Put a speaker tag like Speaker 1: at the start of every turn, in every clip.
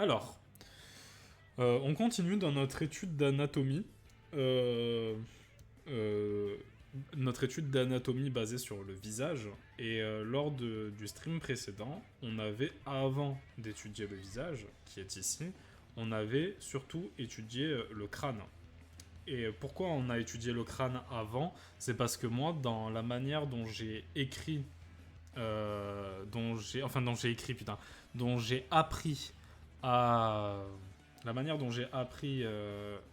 Speaker 1: Alors, on continue dans notre étude d'anatomie. Euh, euh, Notre étude d'anatomie basée sur le visage. Et du stream précédent, on avait, avant d'étudier le visage, qui est ici, on avait surtout étudié le crâne. Et pourquoi on a étudié le crâne avant? C'est parce que moi, dans la manière dont j'ai écrit, dont j'ai appris à, la manière dont j'ai appris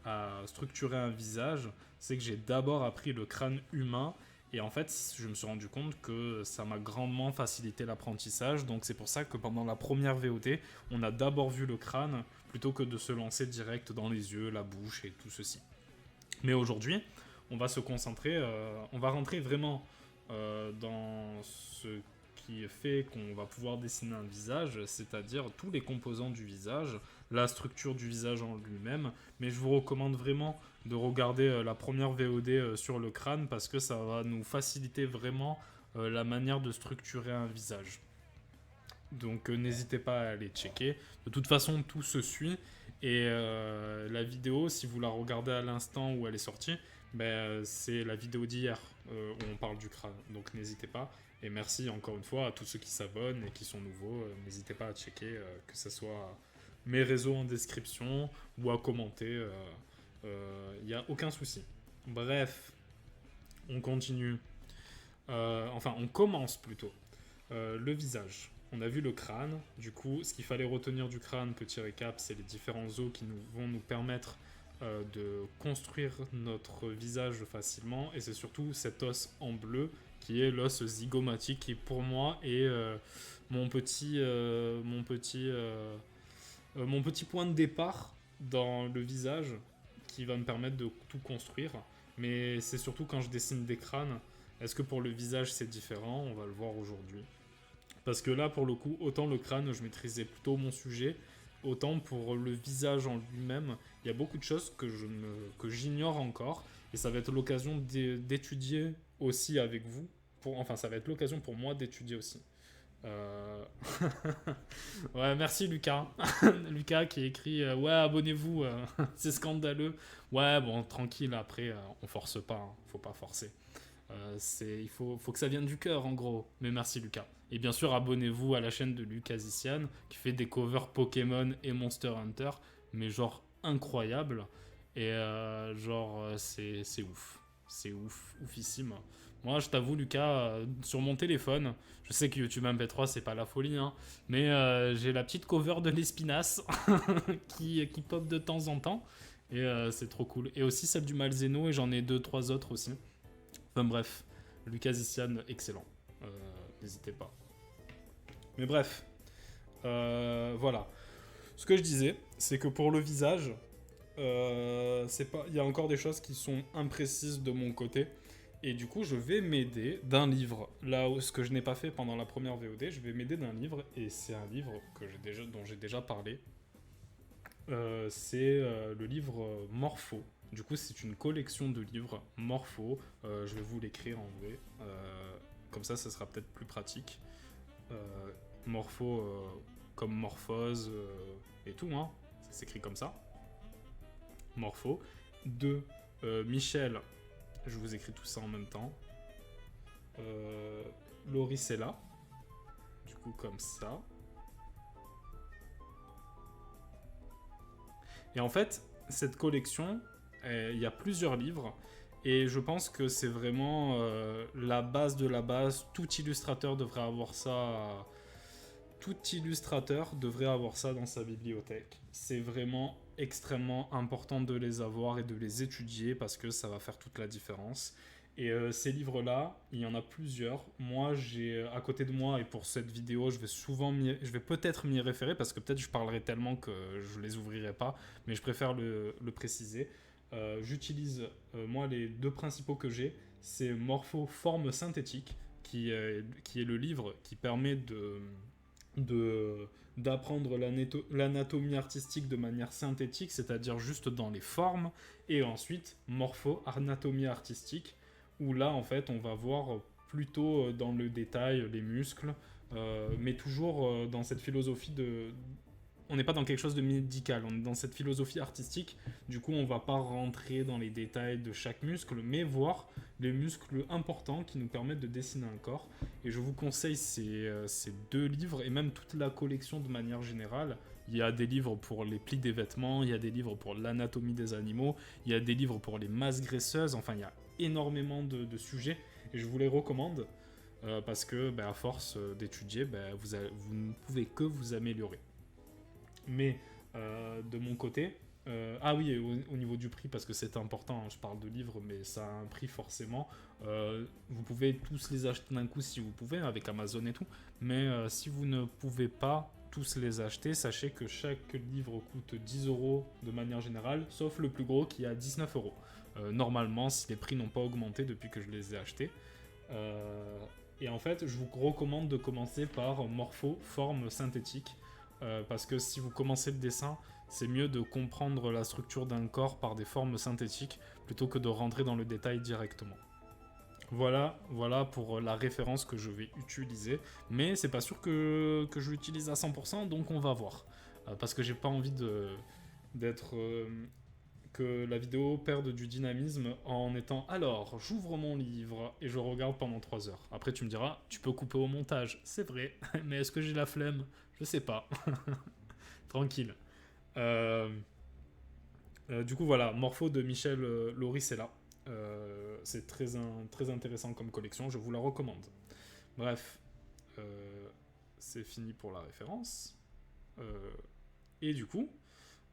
Speaker 1: à structurer un visage, c'est que j'ai d'abord appris le crâne humain. Et en fait, je me suis rendu compte que ça m'a grandement facilité l'apprentissage. Donc c'est pour ça que pendant la première VOD, on a d'abord vu le crâne plutôt que de se lancer direct dans les yeux, la bouche et tout ceci. Mais aujourd'hui, on va se concentrer, on va rentrer vraiment dans ce qui fait qu'on va pouvoir dessiner un visage, c'est-à-dire tous les composants du visage, la structure du visage en lui-même. Mais je vous recommande vraiment de regarder la première VOD sur le crâne parce que ça va nous faciliter vraiment la manière de structurer un visage. Donc n'hésitez pas à aller checker. De toute façon, tout se suit. Et la vidéo, si vous la regardez à l'instant où elle est sortie, c'est la vidéo d'hier où on parle du crâne. Donc n'hésitez pas. Et merci encore une fois à tous ceux qui s'abonnent et qui sont nouveaux. N'hésitez pas à checker, que ce soit mes réseaux en description ou à commenter. Il n'y a aucun souci. Bref, on continue. Enfin, on commence plutôt. Le visage. On a vu le crâne. Du coup, ce qu'il fallait retenir du crâne, petit récap, c'est les différents os qui vont nous permettre de construire notre visage facilement. Et c'est surtout cet os en bleu qui est l'os zygomatique qui, pour moi, est mon petit point de départ dans le visage qui va me permettre de tout construire. Mais c'est surtout quand je dessine des crânes. Est-ce que pour le visage c'est différent? On va le voir aujourd'hui. Parce que là, pour le coup, autant le crâne, je maîtrisais plutôt mon sujet, autant pour le visage en lui-même, il y a beaucoup de choses que j'ignore encore. Et ça va être l'occasion d'étudier aussi avec vous. Enfin, ça va être l'occasion pour moi d'étudier aussi. Euh, ouais, merci Lucas. Lucas qui écrit ouais, abonnez-vous, c'est scandaleux. Ouais, bon, tranquille, après, on force pas, hein, faut pas forcer. Il faut que ça vienne du cœur en gros. Mais merci Lucas. Et bien sûr, abonnez-vous à la chaîne de Lucas Ician qui fait des covers Pokémon et Monster Hunter, mais genre incroyable. Et c'est ouf. C'est ouf, oufissime. Moi, je t'avoue, Lucas, sur mon téléphone, je sais que YouTube MP3, c'est pas la folie, hein, mais j'ai la petite cover de l'Espinasse qui pop de temps en temps. Et c'est trop cool. Et aussi celle du Malzeno, et j'en ai deux, trois autres aussi. Enfin bref, Lucas Ician, excellent. Euh, N'hésitez pas. Mais bref, voilà. Ce que je disais, c'est que pour le visage, il y a encore des choses qui sont imprécises de mon côté. Et du coup, je vais m'aider d'un livre. Là, ce que je n'ai pas fait pendant la première VOD, je vais m'aider d'un livre. Et c'est un livre dont j'ai déjà parlé. C'est le livre Morpho. Du coup, c'est une collection de livres Morpho. Je vais vous l'écrire en vrai. Comme ça sera peut-être plus pratique. Euh, Morpho comme morphose et tout, hein. Ça s'écrit comme ça. Morpho. De Michel. Je vous écris tout ça en même temps. Lauricella. Du coup, comme ça. Et en fait, cette collection, il y a plusieurs livres. Et je pense que c'est vraiment la base de la base. Tout illustrateur devrait avoir ça. Tout illustrateur devrait avoir ça dans sa bibliothèque. C'est vraiment extrêmement important de les avoir et de les étudier parce que ça va faire toute la différence. Et ces livres-là, il y en a plusieurs. Moi, j'ai à côté de moi, et pour cette vidéo, je vais peut-être m'y référer parce que peut-être je parlerai tellement que je les ouvrirai pas, mais je préfère le préciser. J'utilise, moi, les deux principaux que j'ai, c'est Morpho Forme Synthétique, qui est le livre qui permet d'apprendre l'anatomie artistique de manière synthétique, c'est-à-dire juste dans les formes, et ensuite morpho-anatomie artistique, où là, en fait, on va voir plutôt dans le détail les muscles, mais toujours dans cette philosophie on n'est pas dans quelque chose de médical, on est dans cette philosophie artistique. Du coup, on va pas rentrer dans les détails de chaque muscle, mais voir les muscles importants qui nous permettent de dessiner un corps. Et je vous conseille ces deux livres, et même toute la collection de manière générale. Il y a des livres pour les plis des vêtements, il y a des livres pour l'anatomie des animaux, il y a des livres pour les masses graisseuses, enfin il y a énormément de sujets, et je vous les recommande. Parce que à force d'étudier, vous ne pouvez que vous améliorer. Mais de mon côté, ah oui, au niveau du prix, parce que c'est important, hein, je parle de livres, mais ça a un prix forcément. Vous pouvez tous les acheter d'un coup si vous pouvez, avec Amazon et tout. Mais si vous ne pouvez pas tous les acheter, sachez que chaque livre coûte 10 euros de manière générale, sauf le plus gros qui est à 19 euros. Normalement, si les prix n'ont pas augmenté depuis que je les ai achetés. Et en fait, je vous recommande de commencer par Morpho, forme synthétique, parce que si vous commencez le dessin, c'est mieux de comprendre la structure d'un corps par des formes synthétiques, plutôt que de rentrer dans le détail directement. Voilà pour la référence que je vais utiliser, mais c'est pas sûr que je l'utilise à 100%, donc on va voir. Parce que j'ai pas envie d'être... que la vidéo perde du dynamisme en étant alors j'ouvre mon livre et je regarde pendant 3 heures. Après tu me diras tu peux couper au montage, c'est vrai, mais est-ce que j'ai la flemme? Je sais pas. Tranquille. Du coup voilà, Morpho de Michel Lauricella. C'est très intéressant comme collection, je vous la recommande. Bref, c'est fini pour la référence. Et du coup,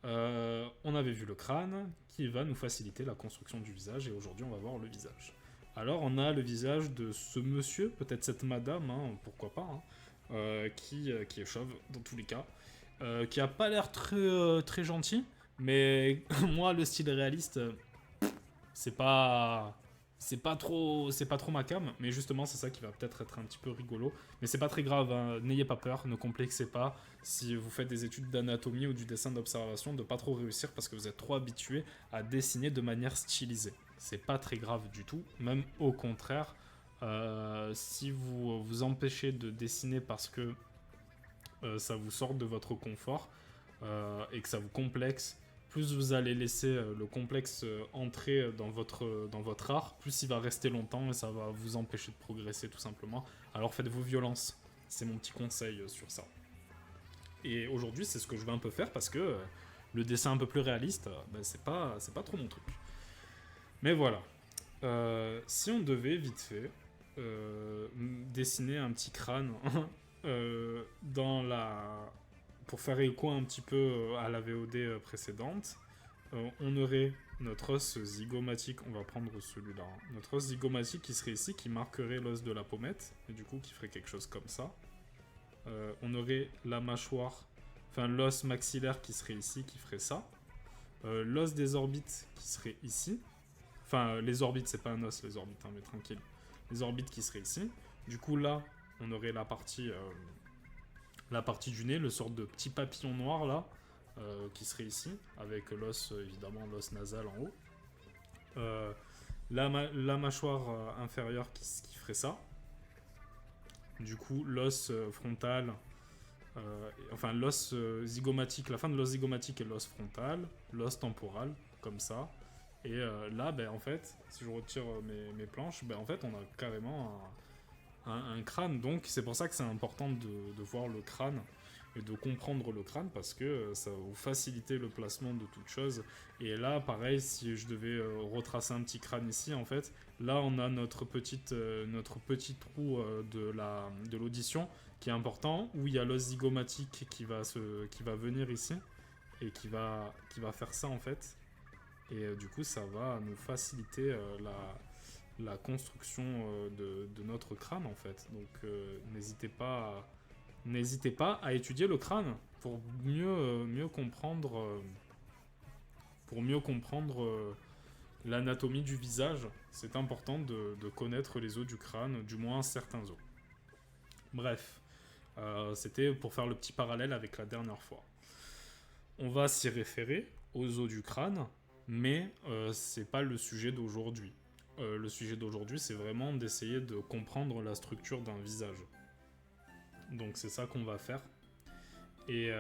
Speaker 1: on avait vu le crâne qui va nous faciliter la construction du visage, et aujourd'hui on va voir le visage. Alors on a le visage de ce monsieur, peut-être cette madame, hein, pourquoi pas, hein, qui est chauve dans tous les cas, qui a pas l'air très gentil, mais moi le style réaliste, c'est pas c'est pas trop ma cam, mais justement c'est ça qui va peut-être être un petit peu rigolo. Mais c'est pas très grave, hein, n'ayez pas peur, ne complexez pas si vous faites des études d'anatomie ou du dessin d'observation de pas trop réussir parce que vous êtes trop habitué à dessiner de manière stylisée. C'est pas très grave du tout, même au contraire. Si vous vous empêchez de dessiner parce que ça vous sort de votre confort et que ça vous complexe, plus vous allez laisser le complexe entrer dans votre art, plus il va rester longtemps et ça va vous empêcher de progresser tout simplement. Alors faites-vous violence, c'est mon petit conseil sur ça. Et aujourd'hui c'est ce que je vais un peu faire parce que le dessin un peu plus réaliste, c'est pas trop mon truc. Mais voilà, si on devait vite fait dessiner un petit crâne dans la... pour faire écho un petit peu à la VOD précédente, on aurait notre os zygomatique, on va prendre celui-là, hein. Notre os zygomatique qui serait ici, qui marquerait l'os de la pommette, et du coup qui ferait quelque chose comme ça. On aurait la mâchoire, enfin l'os maxillaire qui serait ici, qui ferait ça. L'os des orbites qui serait ici. Enfin, les orbites, c'est pas un os, les orbites, hein, mais tranquille. Les orbites qui seraient ici. Du coup, là, on aurait la partie du nez, le sorte de petit papillon noir, là, qui serait ici, avec l'os, évidemment, l'os nasal en haut. La mâchoire inférieure qui ferait ça. Du coup, l'os frontal, enfin, l'os zygomatique, la fin de l'os zygomatique est l'os frontal, l'os temporal, comme ça. Et là, en fait, si je retire mes planches, en fait, on a carrément un crâne. Donc, c'est pour ça que c'est important de voir le crâne et de comprendre le crâne parce que ça va vous faciliter le placement de toute chose. Et là, pareil, si je devais retracer un petit crâne ici, en fait, là, on a notre petit trou de l'audition qui est important, où il y a l'os zygomatique qui va venir ici et qui va faire ça, en fait. Et du coup, ça va nous faciliter la construction de notre crâne, en fait. Donc, n'hésitez pas à étudier le crâne pour mieux comprendre, l'anatomie du visage. C'est important de connaître les os du crâne, du moins certains os. Bref, c'était pour faire le petit parallèle avec la dernière fois. On va s'y référer aux os du crâne, mais c'est pas le sujet d'aujourd'hui. Le sujet d'aujourd'hui, c'est vraiment d'essayer de comprendre la structure d'un visage. Donc c'est ça qu'on va faire. Et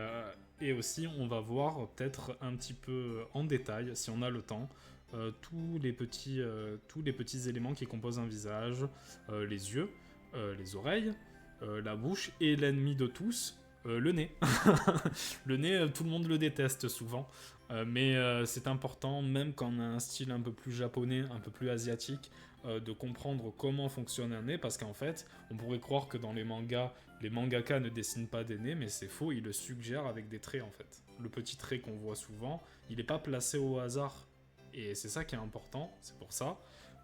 Speaker 1: Et aussi, on va voir peut-être un petit peu en détail, si on a le temps, tous les petits éléments qui composent un visage, les yeux, les oreilles, la bouche et l'ennemi de tous, le nez. Le nez, tout le monde le déteste souvent, mais c'est important, même quand on a un style un peu plus japonais, un peu plus asiatique, de comprendre comment fonctionne un nez, parce qu'en fait, on pourrait croire que dans les mangas, les mangaka ne dessinent pas des nez, mais c'est faux, ils le suggèrent avec des traits en fait. Le petit trait qu'on voit souvent, il n'est pas placé au hasard. Et c'est ça qui est important, c'est pour ça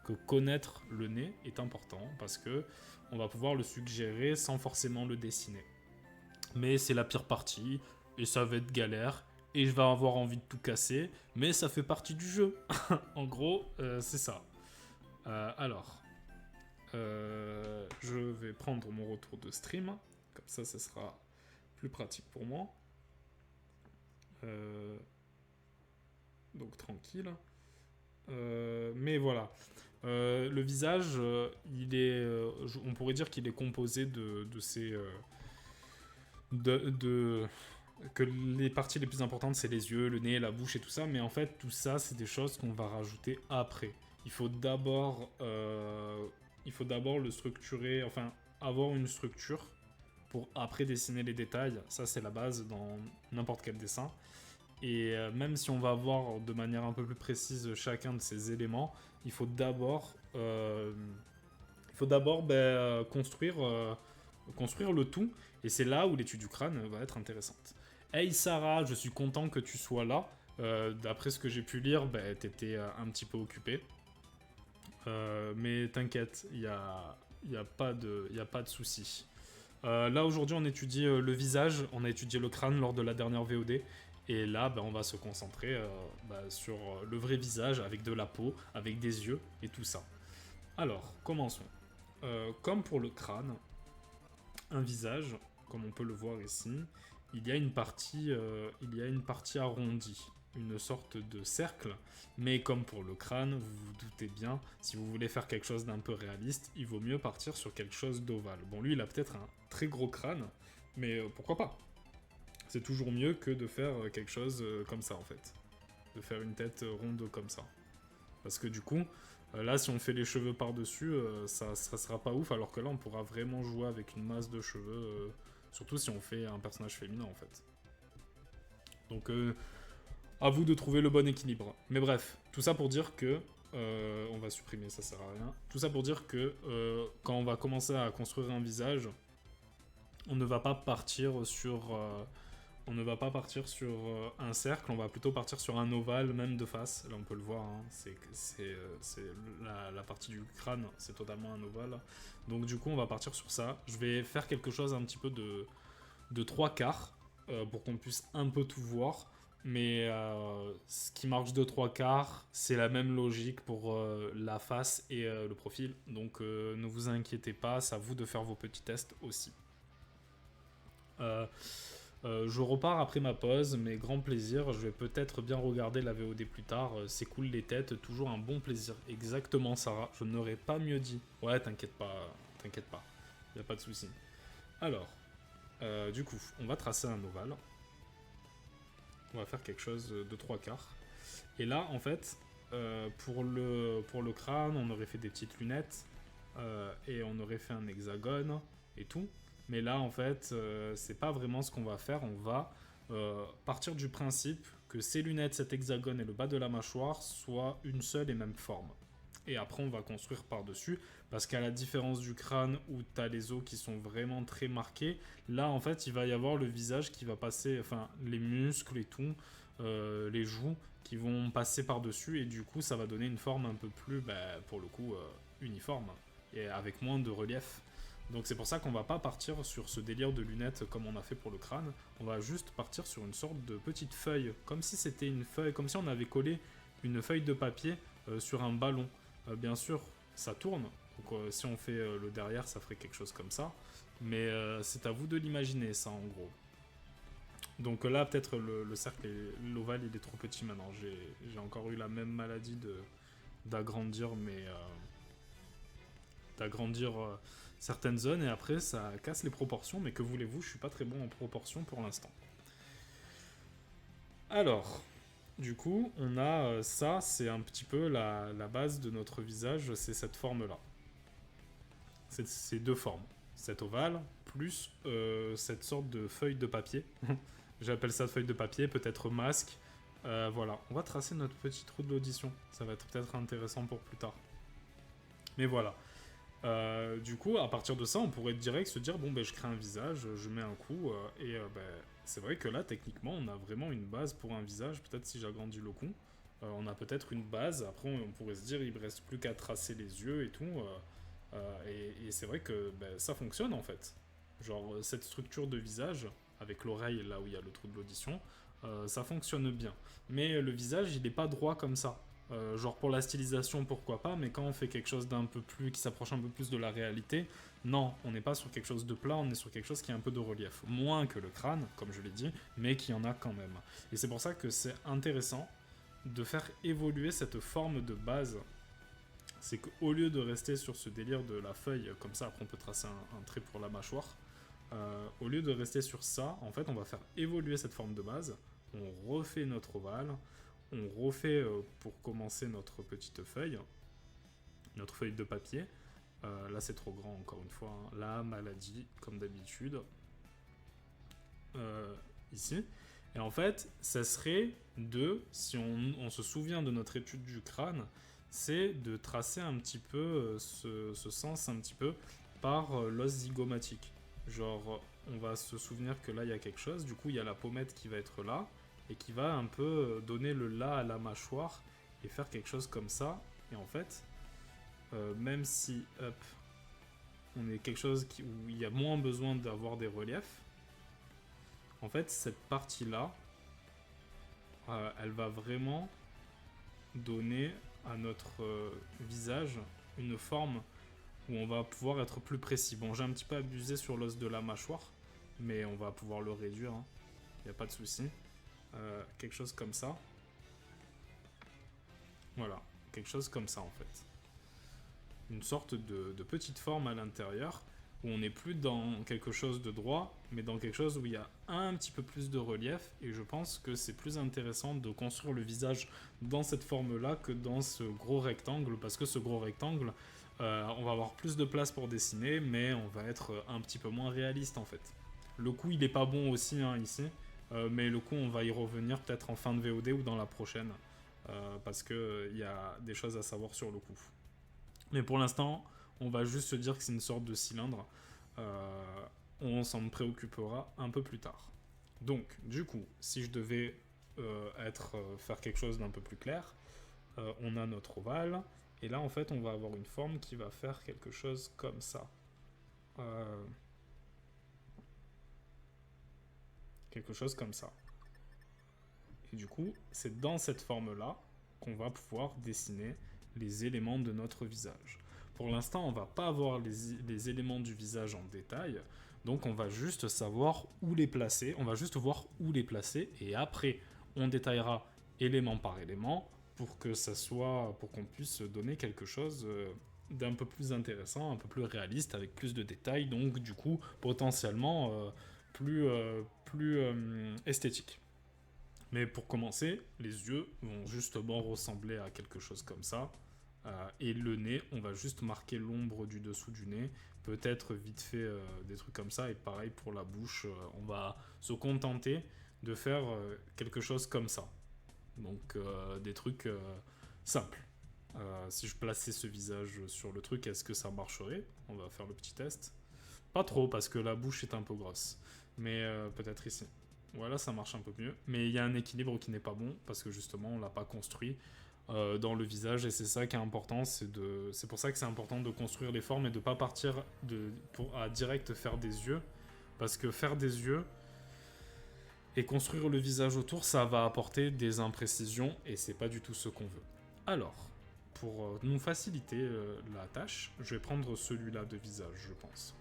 Speaker 1: que connaître le nez est important, parce que on va pouvoir le suggérer sans forcément le dessiner. Mais c'est la pire partie, et ça va être galère, et je vais avoir envie de tout casser, mais ça fait partie du jeu. En gros, c'est ça. Alors, je vais prendre mon retour de stream, comme ça sera plus pratique pour moi. Donc tranquille. Mais voilà. Le visage, on pourrait dire qu'il est composé de ces... que les parties les plus importantes, c'est les yeux, le nez, la bouche et tout ça, mais en fait, tout ça, c'est des choses qu'on va rajouter après. Il faut d'abord le structurer, enfin, avoir une structure pour après dessiner les détails. Ça, c'est la base dans n'importe quel dessin. Et même si on va voir de manière un peu plus précise chacun de ces éléments, il faut d'abord construire le tout. Et c'est là où l'étude du crâne va être intéressante. Hey Sarah, je suis content que tu sois là. D'après ce que j'ai pu lire, t'étais un petit peu occupée. Mais t'inquiète, il n'y a pas de souci. Là aujourd'hui on étudie le visage, on a étudié le crâne lors de la dernière VOD. Et là on va se concentrer sur le vrai visage avec de la peau, avec des yeux et tout ça. Alors commençons. Comme pour le crâne, un visage, comme on peut le voir ici, il y a une partie arrondie, une sorte de cercle, mais comme pour le crâne, vous vous doutez bien, si vous voulez faire quelque chose d'un peu réaliste, il vaut mieux partir sur quelque chose d'ovale. Bon, lui, il a peut-être un très gros crâne, mais pourquoi pas? C'est toujours mieux que de faire quelque chose comme ça, en fait. De faire une tête ronde comme ça. Parce que du coup, là, si on fait les cheveux par-dessus, ça sera pas ouf, alors que là, on pourra vraiment jouer avec une masse de cheveux, surtout si on fait un personnage féminin, en fait. Donc, à vous de trouver le bon équilibre. Mais bref, tout ça pour dire que... on va supprimer, ça sert à rien. Tout ça pour dire que quand on va commencer à construire un visage, on ne va pas partir sur... un cercle, on va plutôt partir sur un ovale, même de face. Là, on peut le voir, hein, la partie du crâne, c'est totalement un ovale. Donc, du coup, on va partir sur ça. Je vais faire quelque chose un petit peu de 3/4 pour qu'on puisse un peu tout voir. Mais ce qui marche de 3/4, c'est la même logique pour la face et le profil. Donc, ne vous inquiétez pas, c'est à vous de faire vos petits tests aussi. Je repars après ma pause, mais grand plaisir. Je vais peut-être bien regarder la VOD plus tard. C'est cool les têtes, toujours un bon plaisir. Exactement, Sarah. Je n'aurais pas mieux dit. Ouais, t'inquiète pas. Y a pas de souci. Alors, du coup, on va tracer un ovale. On va faire quelque chose de 3/4. Et là, en fait, pour le crâne, on aurait fait des petites lunettes. Et on aurait fait un hexagone et tout. Mais là, en fait, c'est pas vraiment ce qu'on va faire. On va partir du principe que ces lunettes, cet hexagone et le bas de la mâchoire soient une seule et même forme. Et après, on va construire par-dessus. Parce qu'à la différence du crâne où tu as les os qui sont vraiment très marqués, là, en fait, il va y avoir le visage qui va passer, enfin, les muscles et tout, les joues qui vont passer par-dessus. Et du coup, ça va donner une forme un peu plus, pour le coup, uniforme. Et avec moins de relief. Donc c'est pour ça qu'on va pas partir sur ce délire de lunettes comme on a fait pour le crâne. On va juste partir sur une sorte de petite feuille, comme si c'était une feuille, comme si on avait collé une feuille de papier sur un ballon. Bien sûr, ça tourne, donc si on fait le derrière, ça ferait quelque chose comme ça. Mais c'est à vous de l'imaginer, ça, en gros. Donc là, peut-être le cercle, l'ovale, il est trop petit maintenant. J'ai encore eu la même maladie d'agrandir, mais... d'agrandir certaines zones, et après, ça casse les proportions, mais que voulez-vous, je suis pas très bon en proportions pour l'instant. Alors, du coup, on a ça, c'est un petit peu la base de notre visage, c'est cette forme-là. C'est ces deux formes. Cet ovale, plus cette sorte de feuille de papier. J'appelle ça feuille de papier, peut-être masque. Voilà, on va tracer notre petit trou de l'audition. Ça va être peut-être intéressant pour plus tard. Mais voilà. Du coup, à partir de ça, on pourrait direct se dire bon, ben, je crée un visage, je mets un coup, ben, c'est vrai que là, techniquement, on a vraiment une base pour un visage. Peut-être si j'agrandis le coup, on a peut-être une base. Après, on pourrait se dire il ne reste plus qu'à tracer les yeux et tout. Et c'est vrai que ben, ça fonctionne en fait. Genre, cette structure de visage, avec l'oreille là où il y a le trou de l'audition, ça fonctionne bien. Mais le visage, il n'est pas droit comme ça. Genre pour la stylisation, pourquoi pas, mais quand on fait quelque chose d'un peu plus, qui s'approche un peu plus de la réalité, non, on n'est pas sur quelque chose de plat, on est sur quelque chose qui a un peu de relief. Moins que le crâne, comme je l'ai dit, mais qui en a quand même. Et c'est pour ça que c'est intéressant de faire évoluer cette forme de base. C'est qu'au lieu de rester sur ce délire de la feuille, comme ça, après on peut tracer un trait pour la mâchoire, au lieu de rester sur ça, en fait, on va faire évoluer cette forme de base, on refait notre ovale, on refait pour commencer notre petite feuille, notre feuille de papier. Là, c'est trop grand, encore une fois. Hein. La maladie, comme d'habitude. Ici. Et en fait, ça serait si on se souvient de notre étude du crâne, c'est de tracer un petit peu ce sens un petit peu par l'os zygomatique. Genre, on va se souvenir que là, il y a quelque chose. Du coup, il y a la pommette qui va être là et qui va un peu donner le là à la mâchoire et faire quelque chose comme ça. Et en fait, même si hop, on est quelque chose où il y a moins besoin d'avoir des reliefs, en fait, cette partie-là, elle va vraiment donner à notre visage une forme où on va pouvoir être plus précis. Bon, j'ai un petit peu abusé sur l'os de la mâchoire, mais on va pouvoir le réduire, il n'y a pas de souci. Quelque chose comme ça. Voilà, quelque chose comme ça en fait. Une sorte de petite forme à l'intérieur où on n'est plus dans quelque chose de droit, mais dans quelque chose où il y a un petit peu plus de relief, et je pense que c'est plus intéressant de construire le visage dans cette forme-là que dans ce gros rectangle, parce que ce gros rectangle, on va avoir plus de place pour dessiner, mais on va être un petit peu moins réaliste en fait. Le coup, il est pas bon aussi hein, ici, mais le coup, on va y revenir peut-être en fin de VOD ou dans la prochaine, parce qu'il y a des choses à savoir sur le coup. Mais pour l'instant, on va juste se dire que c'est une sorte de cylindre. On s'en préoccupera un peu plus tard. Donc, du coup, si je devais faire quelque chose d'un peu plus clair, on a notre ovale, et là, en fait, on va avoir une forme qui va faire quelque chose comme ça. Quelque chose comme ça. Et du coup, c'est dans cette forme-là qu'on va pouvoir dessiner les éléments de notre visage. Pour l'instant, on va pas avoir les éléments du visage en détail, donc on va juste savoir où les placer, on va juste voir où les placer, et après, on détaillera élément par élément pour que ça soit, pour qu'on puisse donner quelque chose d'un peu plus intéressant, un peu plus réaliste, avec plus de détails, donc du coup, potentiellement plus esthétique. Mais pour commencer, les yeux vont justement ressembler à quelque chose comme ça. Et le nez, on va juste marquer l'ombre du dessous du nez. Peut-être vite fait des trucs comme ça. Et pareil pour la bouche, on va se contenter de faire quelque chose comme ça. Donc des trucs simples. Si je plaçais ce visage sur le truc, est-ce que ça marcherait? On va faire le petit test. Pas trop parce que la bouche est un peu grosse. Mais peut-être ici. Voilà, ça marche un peu mieux. Mais il y a un équilibre qui n'est pas bon parce que justement, on l'a pas construit dans le visage et c'est ça qui est important. C'est pour ça que c'est important de construire les formes et de pas partir à direct faire des yeux. Parce que faire des yeux et construire le visage autour, ça va apporter des imprécisions et c'est pas du tout ce qu'on veut. Alors, pour nous faciliter la tâche, je vais prendre celui-là de visage, je pense.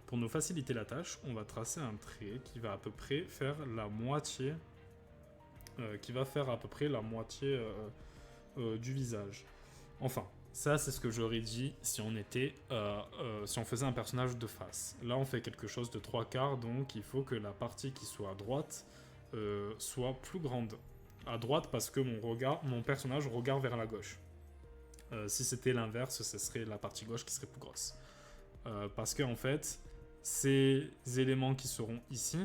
Speaker 1: Pour nous faciliter la tâche, on va tracer un trait qui va à peu près faire la moitié, du visage. Enfin, ça c'est ce que j'aurais dit si si on faisait un personnage de face. Là, on fait quelque chose de 3/4, donc il faut que la partie qui soit à droite soit plus grande. À droite parce que mon personnage regarde vers la gauche. Si c'était l'inverse, ce serait la partie gauche qui serait plus grosse. Parce que en fait, ces éléments qui seront ici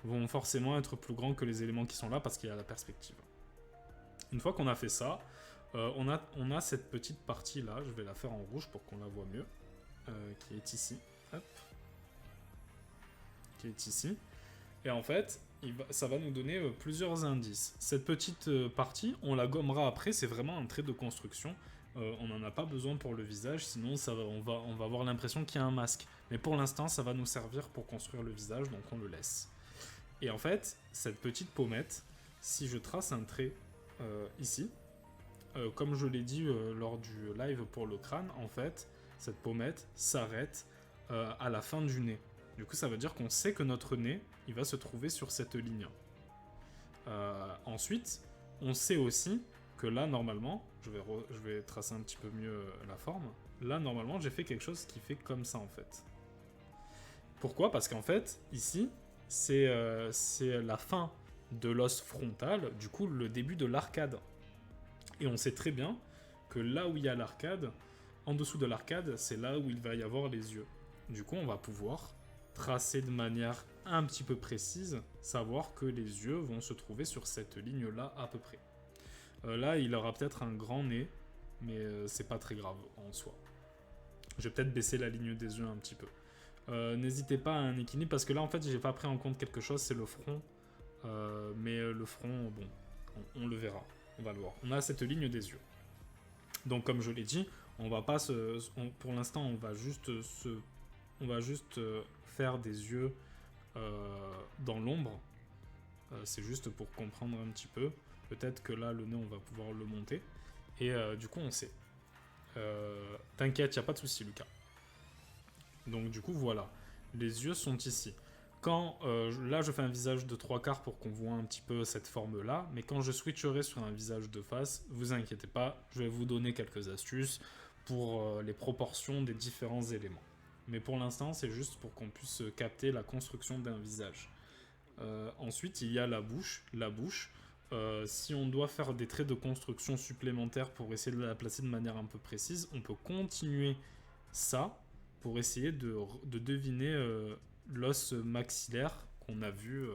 Speaker 1: vont forcément être plus grands que les éléments qui sont là parce qu'il y a la perspective. Une fois qu'on a fait ça, on a cette petite partie là, je vais la faire en rouge pour qu'on la voit mieux, qui est ici. Hop. Qui est ici. Et en fait, ça va nous donner plusieurs indices. Cette petite partie, on la gommera après, c'est vraiment un trait de construction. On n'en a pas besoin pour le visage, sinon on va avoir l'impression qu'il y a un masque. Mais pour l'instant, ça va nous servir pour construire le visage, donc on le laisse. Et en fait, cette petite pommette, si je trace un trait ici, comme je l'ai dit lors du live pour le crâne, en fait, cette pommette s'arrête à la fin du nez. Du coup, ça veut dire qu'on sait que notre nez, il va se trouver sur cette ligne. Ensuite, on sait aussi que là, normalement, je vais tracer un petit peu mieux la forme. Là, normalement, j'ai fait quelque chose qui fait comme ça, en fait. Pourquoi ? Parce qu'en fait, ici, c'est la fin de l'os frontal, du coup, le début de l'arcade. Et on sait très bien que là où il y a l'arcade, en dessous de l'arcade, c'est là où il va y avoir les yeux. Du coup, on va pouvoir tracer de manière un petit peu précise, savoir que les yeux vont se trouver sur cette ligne-là à peu près. Là, il aura peut-être un grand nez, mais c'est pas très grave en soi. Je vais peut-être baisser la ligne des yeux un petit peu. N'hésitez pas à un équilibre, parce que là, en fait, j'ai pas pris en compte quelque chose, c'est le front. Mais le front, bon, on le verra. On va le voir. On a cette ligne des yeux. Donc, comme je l'ai dit, on va pas pour l'instant, on va juste faire des yeux dans l'ombre. C'est juste pour comprendre un petit peu. Peut-être que là, le nez, on va pouvoir le monter. Et du coup, on sait. T'inquiète, y a pas de souci, Lucas. Donc, du coup, voilà. Les yeux sont ici. Quand là, je fais un visage de 3/4 pour qu'on voit un petit peu cette forme-là. Mais quand je switcherai sur un visage de face, vous inquiétez pas, je vais vous donner quelques astuces pour les proportions des différents éléments. Mais pour l'instant, c'est juste pour qu'on puisse capter la construction d'un visage. Ensuite, il y a la bouche. La bouche, si on doit faire des traits de construction supplémentaires pour essayer de la placer de manière un peu précise, on peut continuer ça pour essayer de deviner l'os maxillaire qu'on a vu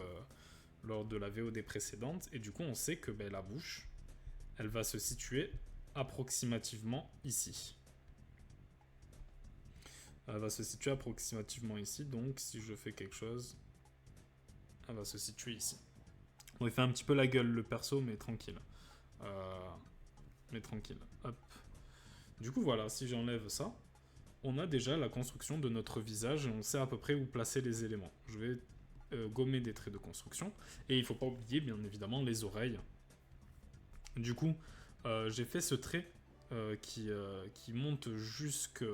Speaker 1: lors de la VOD précédente. Et du coup, on sait que la bouche, elle va se situer approximativement ici. Elle va se situer approximativement ici, donc si je fais quelque chose, elle va se situer ici. On il fait un petit peu la gueule le perso, mais tranquille. Hop. Du coup, voilà, si j'enlève ça, on a déjà la construction de notre visage et on sait à peu près où placer les éléments. Je vais gommer des traits de construction. Et il ne faut pas oublier, bien évidemment, les oreilles. Du coup, j'ai fait ce trait qui monte jusqu'à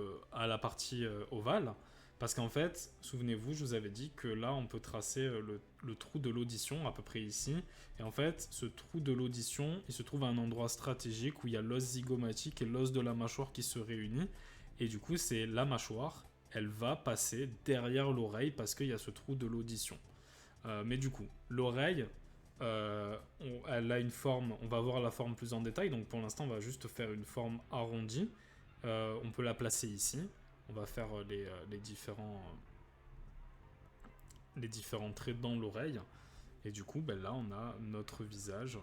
Speaker 1: la partie ovale. Parce qu'en fait, souvenez-vous, je vous avais dit que là, on peut tracer le trou de l'audition, à peu près ici. Et en fait, ce trou de l'audition, il se trouve à un endroit stratégique où il y a l'os zygomatique et l'os de la mâchoire qui se réunissent. Et du coup, c'est la mâchoire, elle va passer derrière l'oreille parce qu'il y a ce trou de l'audition. Mais du coup, l'oreille, elle a une forme, on va voir la forme plus en détail. Donc pour l'instant, on va juste faire une forme arrondie. On peut la placer ici. On va faire les différents traits dans l'oreille. Et du coup, là, on a notre visage.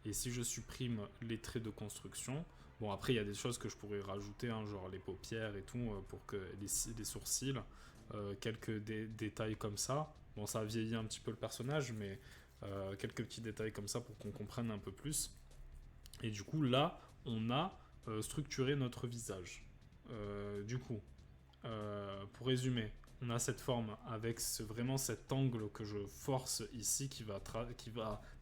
Speaker 1: Et si je supprime les traits de construction, bon, après, il y a des choses que je pourrais rajouter, hein, genre les paupières et tout, pour que les sourcils, quelques détails comme ça. Bon, ça a vieilli un petit peu le personnage, mais quelques petits détails comme ça pour qu'on comprenne un peu plus. Et du coup, là, on a structuré notre visage. Du coup, pour résumer, on a cette forme avec vraiment cet angle que je force ici qui va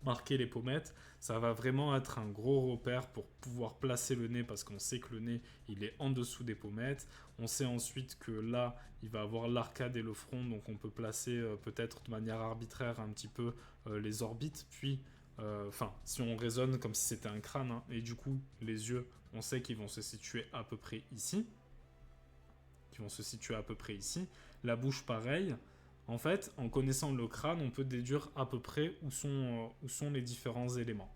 Speaker 1: marquer les pommettes. Ça va vraiment être un gros repère pour pouvoir placer le nez parce qu'on sait que le nez il est en dessous des pommettes. On sait ensuite que là il va avoir l'arcade et le front, donc on peut placer peut-être de manière arbitraire un petit peu les orbites, puis si on raisonne comme si c'était un crâne, hein, et du coup les yeux on sait qu'ils vont se situer à peu près ici. La bouche pareil, En fait, en connaissant le crâne, on peut déduire à peu près où sont les différents éléments.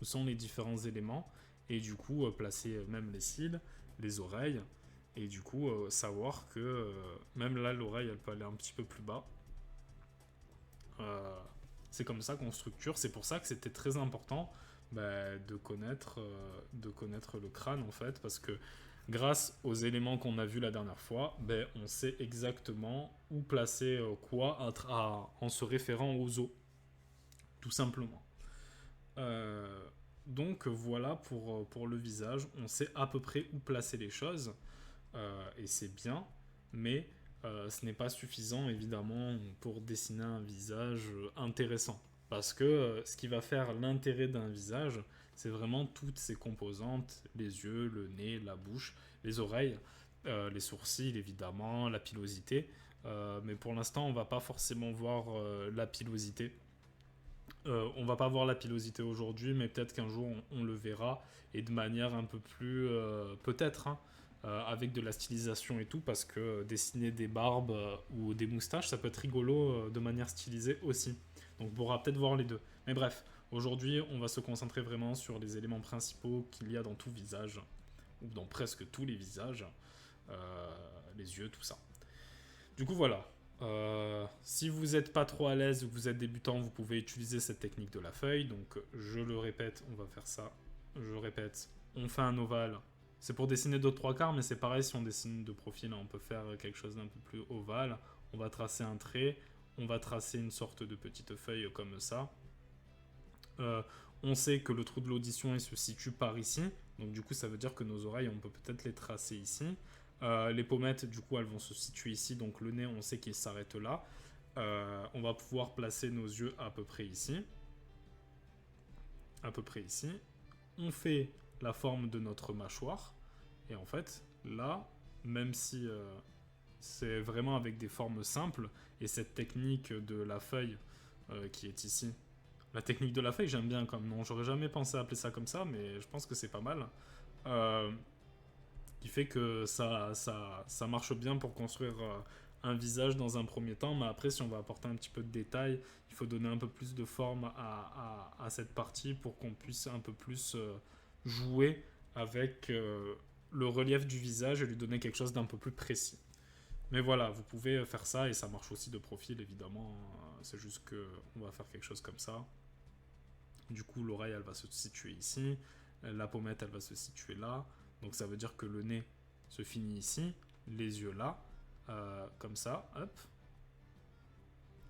Speaker 1: Où sont les différents éléments, et du coup, placer même les cils, les oreilles, et du coup, savoir que même là, l'oreille, elle peut aller un petit peu plus bas. C'est comme ça qu'on structure. C'est pour ça que c'était très important de connaître le crâne, en fait, parce que grâce aux éléments qu'on a vus la dernière fois, on sait exactement où placer quoi en se référant aux os, tout simplement. Donc voilà pour le visage, on sait à peu près où placer les choses, et c'est bien, mais ce n'est pas suffisant évidemment pour dessiner un visage intéressant. Parce que ce qui va faire l'intérêt d'un visage, c'est vraiment toutes ses composantes, les yeux, le nez, la bouche, les oreilles, les sourcils évidemment, la pilosité. Mais pour l'instant, on va pas forcément voir la pilosité. On va pas voir la pilosité aujourd'hui, mais peut-être qu'un jour on le verra, et de manière un peu plus, peut-être, hein, avec de la stylisation et tout, parce que dessiner des barbes ou des moustaches, ça peut être rigolo de manière stylisée aussi. Donc on pourra peut-être voir les deux. Mais bref, aujourd'hui on va se concentrer vraiment sur les éléments principaux qu'il y a dans tout visage, ou dans presque tous les visages, les yeux, tout ça. Du coup voilà. Si vous n'êtes pas trop à l'aise ou que vous êtes débutant, vous pouvez utiliser cette technique de la feuille. Donc je le répète, on va faire ça. Je répète, on fait un ovale. C'est pour dessiner d'autres trois quarts, mais c'est pareil si on dessine de profil, on peut faire quelque chose d'un peu plus ovale. On va tracer un trait, on va tracer une sorte de petite feuille comme ça. On sait que le trou de l'audition il se situe par ici, donc du coup ça veut dire que nos oreilles on peut peut-être les tracer ici. Les pommettes du coup elles vont se situer ici, donc le nez on sait qu'il s'arrête là. On va pouvoir placer nos yeux à peu près ici. À peu près ici. On fait la forme de notre mâchoire, et en fait là, même si c'est vraiment avec des formes simples, et cette technique de la feuille qui est ici, la technique de la feuille, j'aime bien comme nom. J'aurais jamais pensé appeler ça comme ça, mais je pense que c'est pas mal. Qui fait que ça marche bien pour construire un visage dans un premier temps, mais après, si on va apporter un petit peu de détails, il faut donner un peu plus de forme à cette partie pour qu'on puisse un peu plus jouer avec le relief du visage et lui donner quelque chose d'un peu plus précis. Mais voilà, vous pouvez faire ça, et ça marche aussi de profil évidemment. C'est juste que on va faire quelque chose comme ça. Du coup, l'oreille, elle va se situer ici. La pommette, elle va se situer là. Donc ça veut dire que le nez se finit ici. Les yeux là. Comme ça, hop.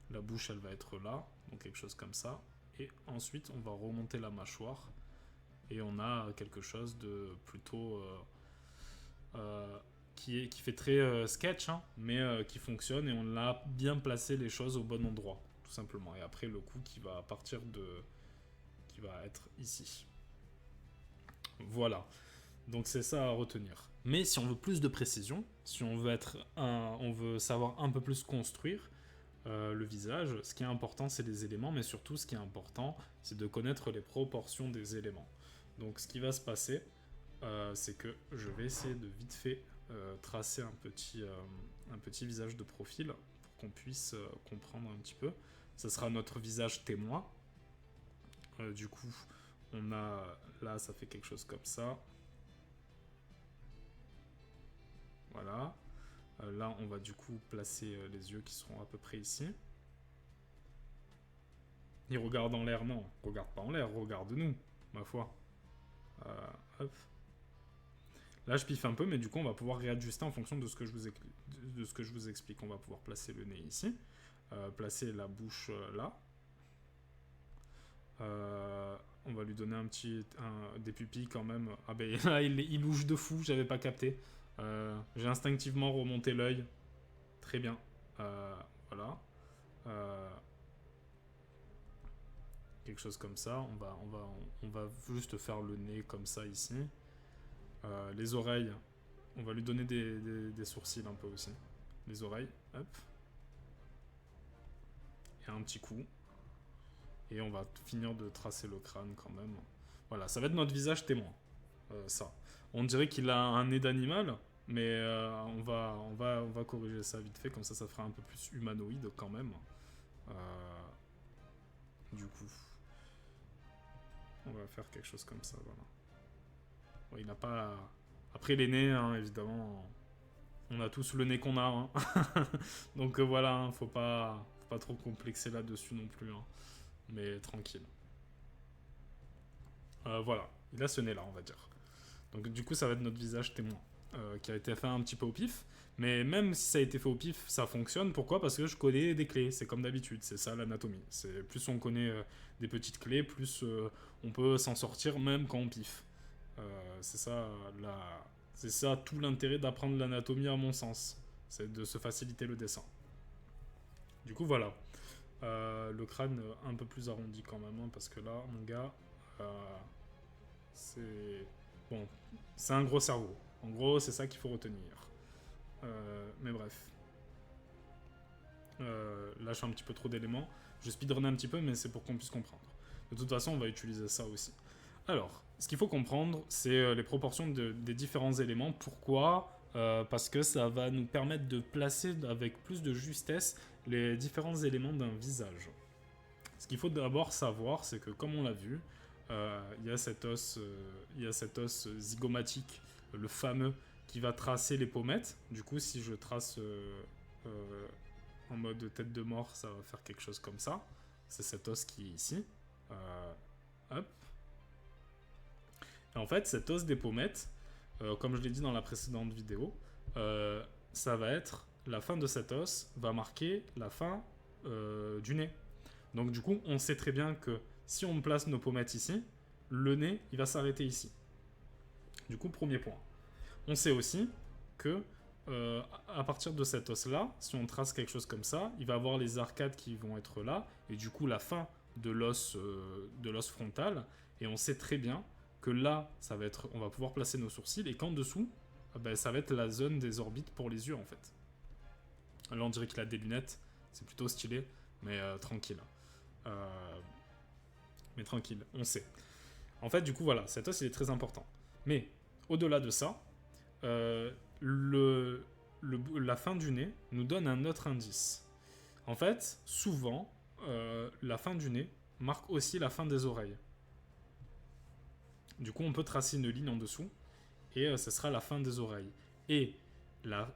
Speaker 1: La bouche, elle va être là. Donc quelque chose comme ça. Et ensuite, on va remonter la mâchoire. Et on a quelque chose de plutôt... qui fait très sketch, hein, mais qui fonctionne, et on a bien placé les choses au bon endroit, tout simplement. Et après, le coup qui va partir de... qui va être ici. Voilà. Donc c'est ça à retenir. Mais si on veut plus de précision, si on veut savoir un peu plus construire le visage, ce qui est important, c'est les éléments, mais surtout ce qui est important, c'est de connaître les proportions des éléments. Donc ce qui va se passer, c'est que je vais essayer de vite fait tracer un petit visage de profil pour qu'on puisse comprendre un petit peu. Ça sera notre visage témoin. Du coup, on a là, ça fait quelque chose comme ça. Voilà. Là, on va du coup placer les yeux qui seront à peu près ici. Il regarde en l'air, non. Regarde pas en l'air, regarde-nous, ma foi. Hop. Là, je piffe un peu, mais du coup, on va pouvoir réajuster en fonction de ce que je vous explique. On va pouvoir placer le nez ici. Placer la bouche là. On va lui donner des pupilles quand même. Ah ben là, il louche de fou, j'avais pas capté. J'ai instinctivement remonté l'œil. Très bien. Voilà. Quelque chose comme ça. On va juste faire le nez comme ça ici. Les oreilles. On va lui donner des sourcils un peu aussi. Les oreilles. Hop. Et un petit coup. Et on va finir de tracer le crâne quand même. Voilà, ça va être notre visage témoin. Ça. On dirait qu'il a un nez d'animal, Mais on va corriger ça vite fait, comme ça fera un peu plus humanoïde quand même. Du coup, on va faire quelque chose comme ça, voilà. Bon, il n'a pas... Après les nez, hein, évidemment, on a tous le nez qu'on a. Hein. Donc voilà, hein, faut pas trop complexer là-dessus non plus. Hein. Mais tranquille. Voilà, il a ce nez-là, on va dire. Donc du coup, ça va être notre visage témoin, qui a été fait un petit peu au pif. Mais même si ça a été fait au pif, ça fonctionne. Pourquoi? Parce que je connais des clés, c'est comme d'habitude, c'est ça l'anatomie. C'est plus on connaît des petites clés, plus on peut s'en sortir même quand on piffe. C'est ça c'est ça tout l'intérêt d'apprendre l'anatomie à mon sens. C'est de se faciliter le dessin. Du coup voilà. Le crâne un peu plus arrondi quand même, hein, parce que là, mon gars, c'est... Bon, c'est un gros cerveau. En gros, c'est ça qu'il faut retenir. Mais bref. Là, je fais un petit peu trop d'éléments. Je speedrun un petit peu, mais c'est pour qu'on puisse comprendre. De toute façon, on va utiliser ça aussi. Alors, ce qu'il faut comprendre, c'est les proportions des différents éléments. Pourquoi? Parce que ça va nous permettre de placer avec plus de justesse les différents éléments d'un visage. Ce qu'il faut d'abord savoir, c'est que comme on l'a vu, il y a cet os zygomatique, le fameux, qui va tracer les pommettes. Du coup, si je trace en mode tête de mort, ça va faire quelque chose comme ça. C'est cet os qui est ici. Hop. Et en fait, cet os des pommettes, comme je l'ai dit dans la précédente vidéo, ça va être la fin de cet os va marquer la fin du nez. Donc du coup, on sait très bien que si on place nos pommettes ici, le nez, il va s'arrêter ici. Du coup, premier point. On sait aussi que à partir de cet os-là, si on trace quelque chose comme ça, il va avoir les arcades qui vont être là, et du coup la fin de l'os frontal, et on sait très bien que là, ça va être, on va pouvoir placer nos sourcils, et qu'en dessous, ben, ça va être la zone des orbites pour les yeux en fait. Là, on dirait qu'il a des lunettes, c'est plutôt stylé, mais tranquille. Mais tranquille, on sait. En fait, du coup, voilà, cet os, il est très important. Mais, au-delà de ça, la fin du nez nous donne un autre indice. En fait, souvent, la fin du nez marque aussi la fin des oreilles. Du coup, on peut tracer une ligne en dessous, et ce sera la fin des oreilles. Et la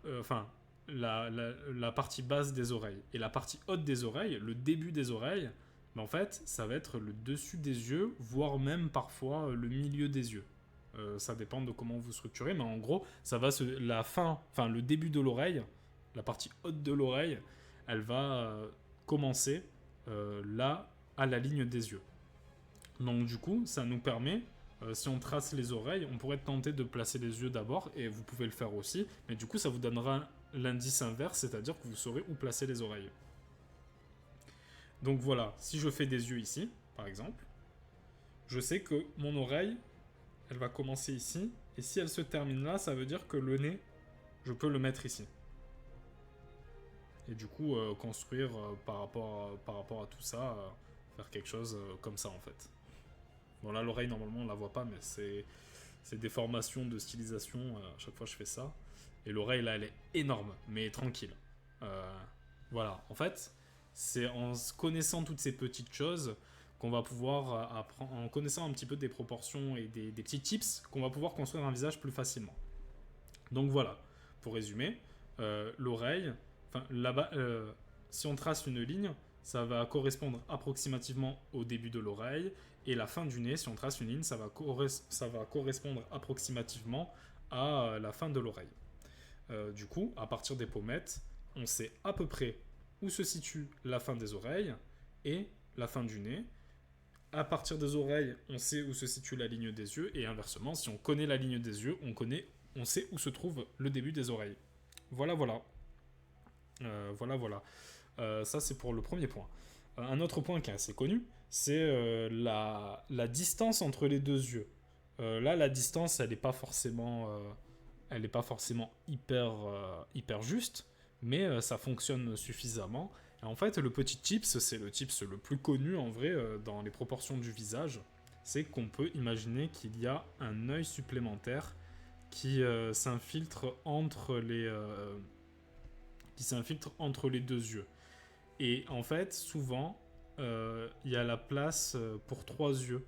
Speaker 1: partie basse des oreilles et la partie haute des oreilles, le début des oreilles, ben en fait, ça va être le dessus des yeux, voire même parfois le milieu des yeux. Ça dépend de comment vous structurez, mais en gros, ça va le début de l'oreille, la partie haute de l'oreille, elle va commencer là, à la ligne des yeux. Donc du coup, ça nous permet, si on trace les oreilles, on pourrait tenter de placer les yeux d'abord, et vous pouvez le faire aussi, mais du coup, ça vous donnera l'indice inverse, c'est-à-dire que vous saurez où placer les oreilles. Donc voilà, si je fais des yeux ici, par exemple, je sais que mon oreille, elle va commencer ici, et si elle se termine là, ça veut dire que le nez, je peux le mettre ici. Et du coup, construire par rapport à tout ça, faire quelque chose comme ça en fait. Bon là, l'oreille, normalement, on la voit pas, mais c'est des formations de stylisation, à chaque fois je fais ça. Et l'oreille, là, elle est énorme, mais tranquille. Voilà, en fait, c'est en connaissant toutes ces petites choses qu'on va pouvoir apprendre, en connaissant un petit peu des proportions et des petits tips, qu'on va pouvoir construire un visage plus facilement. Donc voilà, pour résumer, l'oreille, là-bas, si on trace une ligne, ça va correspondre approximativement au début de l'oreille, et la fin du nez, si on trace une ligne, ça va correspondre approximativement à la fin de l'oreille. Du coup, à partir des pommettes, on sait à peu près où se situe la fin des oreilles et la fin du nez. À partir des oreilles, on sait où se situe la ligne des yeux, et inversement, si on connaît la ligne des yeux, on sait où se trouve le début des oreilles. Voilà. Ça, c'est pour le premier point. Un autre point qui est assez connu, c'est la distance entre les deux yeux. Là, la distance, elle n'est pas forcément hyper juste, mais ça fonctionne suffisamment. Et en fait, le petit tips, c'est le tips le plus connu en vrai dans les proportions du visage, c'est qu'on peut imaginer qu'il y a un œil supplémentaire qui s'infiltre entre les deux yeux. Et en fait, souvent, il y a la place pour 3 yeux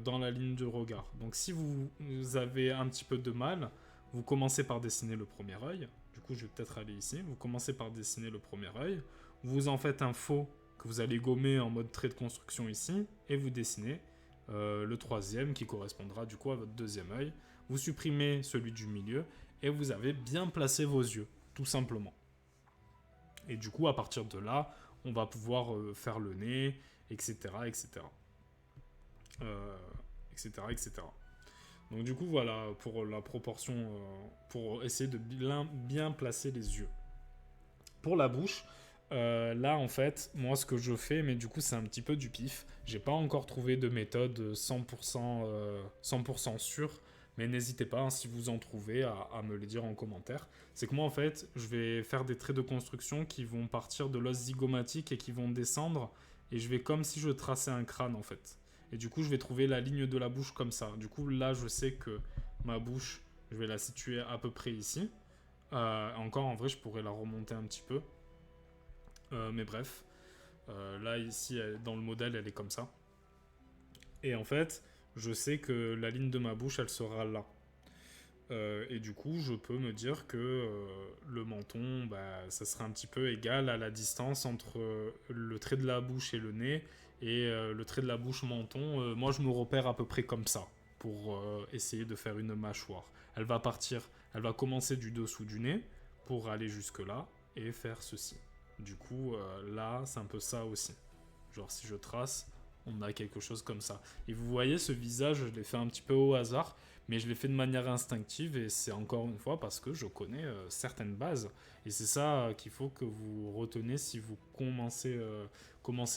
Speaker 1: dans la ligne de regard. Donc si vous avez un petit peu de mal, vous commencez par dessiner le premier œil. Du coup, je vais peut-être aller ici. Vous commencez par dessiner le premier œil. Vous en faites un faux que vous allez gommer en mode trait de construction ici. Et vous dessinez le troisième qui correspondra du coup à votre deuxième œil. Vous supprimez celui du milieu et vous avez bien placé vos yeux, tout simplement. Et du coup, à partir de là, on va pouvoir faire le nez, etc., etc. Etc., etc. Donc du coup, voilà, pour la proportion, pour essayer de bien placer les yeux. Pour la bouche, là, en fait, moi, ce que je fais, mais du coup, c'est un petit peu du pif. J'ai pas encore trouvé de méthode 100% sûre, mais n'hésitez pas, hein, si vous en trouvez, à me le dire en commentaire. C'est que moi, en fait, je vais faire des traits de construction qui vont partir de l'os zygomatique et qui vont descendre, et je vais comme si je traçais un crâne, en fait. Et du coup, je vais trouver la ligne de la bouche comme ça. Du coup, là, je sais que ma bouche, je vais la situer à peu près ici. Encore, en vrai, je pourrais la remonter un petit peu. Mais bref, là ici dans le modèle elle est comme ça. Et en fait, je sais que la ligne de ma bouche elle sera là. Et du coup, je peux me dire que le menton, bah, ça sera un petit peu égal à la distance entre le trait de la bouche et le nez et le trait de la bouche menton. Moi, je me repère à peu près comme ça pour essayer de faire une mâchoire. Elle va commencer du dessous du nez pour aller jusque là et faire ceci. Du coup, là, c'est un peu ça aussi. Genre, si je trace, on a quelque chose comme ça. Et vous voyez, ce visage, je l'ai fait un petit peu au hasard, mais je l'ai fait de manière instinctive, et c'est encore une fois parce que je connais certaines bases. Et c'est ça qu'il faut que vous retenez si vous commencez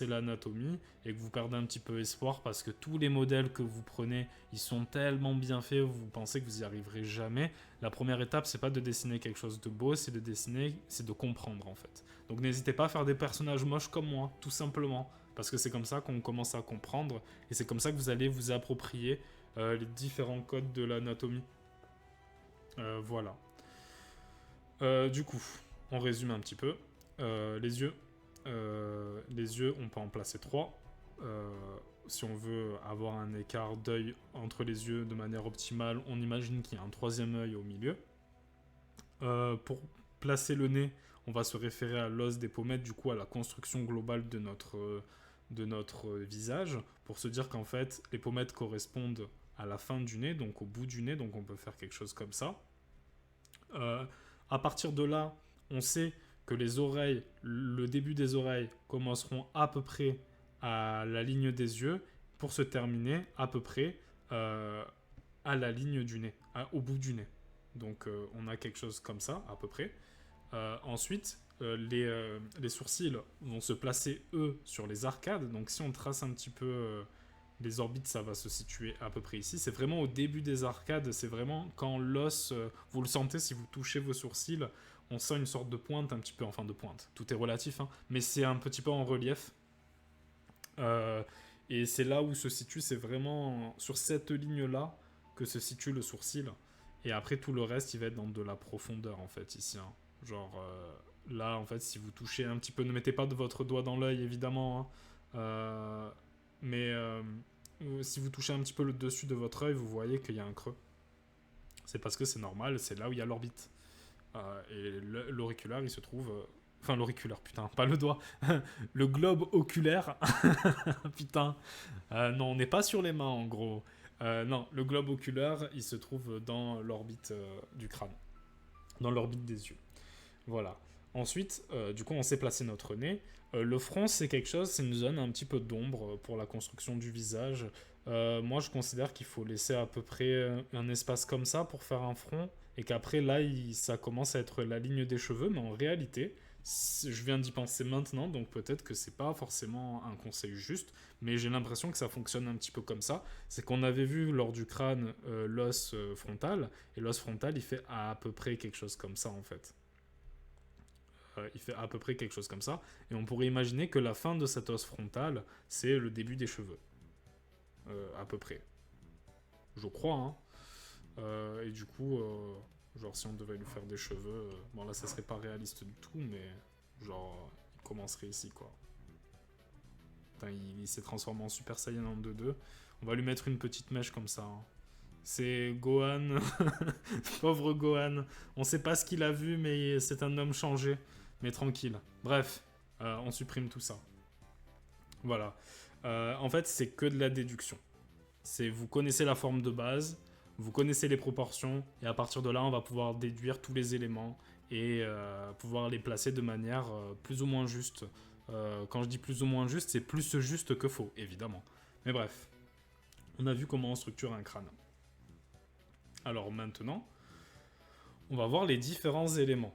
Speaker 1: l'anatomie, et que vous perdez un petit peu espoir, parce que tous les modèles que vous prenez, ils sont tellement bien faits, vous pensez que vous y arriverez jamais. La première étape, c'est pas de dessiner quelque chose de beau, c'est de comprendre en fait. Donc n'hésitez pas à faire des personnages moches comme moi, tout simplement. Parce que c'est comme ça qu'on commence à comprendre. Et c'est comme ça que vous allez vous approprier les différents codes de l'anatomie. Voilà. Du coup, on résume un petit peu. Les yeux. On peut en placer 3. Si on veut avoir un écart d'œil entre les yeux de manière optimale, on imagine qu'il y a un troisième œil au milieu. Pour placer le nez, on va se référer à l'os des pommettes, du coup à la construction globale de notre visage, pour se dire qu'en fait les pommettes correspondent à la fin du nez, donc au bout du nez, donc on peut faire quelque chose comme ça. À partir de là, on sait que les oreilles, le début des oreilles commenceront à peu près à la ligne des yeux, pour se terminer à peu près à la ligne du nez, au bout du nez. Donc on a quelque chose comme ça, à peu près. Ensuite, les sourcils vont se placer, eux, sur les arcades. Donc si on trace un petit peu les orbites, ça va se situer à peu près ici. C'est vraiment au début des arcades, c'est vraiment quand l'os, vous le sentez si vous touchez vos sourcils, on sent une sorte de pointe, un petit peu, enfin de pointe. Tout est relatif, hein, mais c'est un petit peu en relief. Et c'est là où se situe, c'est vraiment sur cette ligne-là que se situe le sourcil. Et après, tout le reste, il va être dans de la profondeur, en fait, ici. Hein. Genre, là, en fait, si vous touchez un petit peu, ne mettez pas de votre doigt dans l'œil, évidemment. Hein. Mais si vous touchez un petit peu le dessus de votre œil, vous voyez qu'il y a un creux. C'est parce que c'est normal, c'est là où il y a l'orbite. Et l'auriculaire, il se trouve... Enfin, l'auriculaire, putain, pas le doigt. Le globe oculaire. Putain. Non, on n'est pas sur les mains, en gros. Non, le globe oculaire, il se trouve dans l'orbite du crâne. Dans l'orbite des yeux. Voilà. Ensuite, du coup, on sait placer notre nez. Le front, c'est quelque chose, c'est une zone un petit peu d'ombre pour la construction du visage. Moi, je considère qu'il faut laisser à peu près un espace comme ça pour faire un front, et qu'après, là, ça commence à être la ligne des cheveux, mais en réalité, je viens d'y penser maintenant, donc peut-être que c'est pas forcément un conseil juste, mais j'ai l'impression que ça fonctionne un petit peu comme ça. C'est qu'on avait vu lors du crâne l'os frontal, et l'os frontal, il fait à peu près quelque chose comme ça, en fait. Il fait à peu près quelque chose comme ça, et on pourrait imaginer que la fin de cet os frontal, c'est le début des cheveux. À peu près. Je crois, hein. Et du coup, genre si on devait lui faire des cheveux, bon là ça serait pas réaliste du tout, mais genre il commencerait ici quoi. Putain, il s'est transformé en Super Saiyan en 2-2. On va lui mettre une petite mèche comme ça, hein. C'est Gohan, pauvre Gohan. On sait pas ce qu'il a vu, mais c'est un homme changé. Mais tranquille. Bref, on supprime tout ça. Voilà. En fait, c'est que de la déduction. C'est vous connaissez la forme de base, vous connaissez les proportions, et à partir de là, on va pouvoir déduire tous les éléments et pouvoir les placer de manière plus ou moins juste. Quand je dis plus ou moins juste, c'est plus juste que faux, évidemment. Mais bref, on a vu comment on structure un crâne. Alors maintenant, on va voir les différents éléments.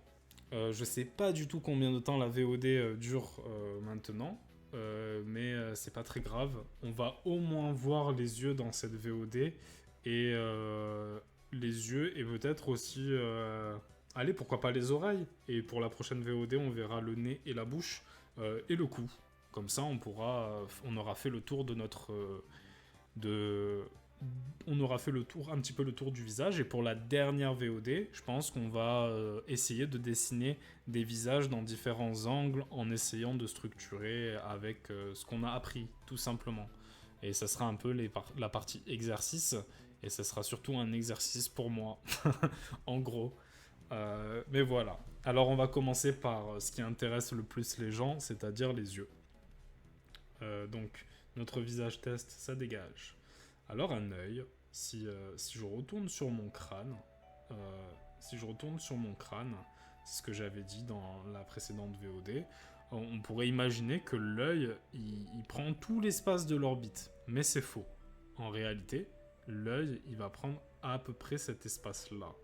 Speaker 1: Je sais pas du tout combien de temps la VOD dure maintenant, mais c'est pas très grave. On va au moins voir les yeux dans cette VOD et les yeux et peut-être aussi, allez pourquoi pas les oreilles. Et pour la prochaine VOD, on verra le nez et la bouche et le cou. Comme ça, on aura fait le tour de notre on aura fait un petit peu le tour du visage. Et pour la dernière VOD, je pense qu'on va essayer de dessiner des visages dans différents angles en essayant de structurer avec ce qu'on a appris, tout simplement. Et ça sera un peu la partie exercice, et ça sera surtout un exercice pour moi, en gros. Mais voilà. Alors on va commencer par ce qui intéresse le plus les gens, c'est-à-dire les yeux. Donc notre visage test, ça dégage. Alors un œil, si je retourne sur mon crâne, c'est ce que j'avais dit dans la précédente VOD, on pourrait imaginer que l'œil, il prend tout l'espace de l'orbite, mais c'est faux. En réalité, l'œil, il va prendre à peu près cet espace-là.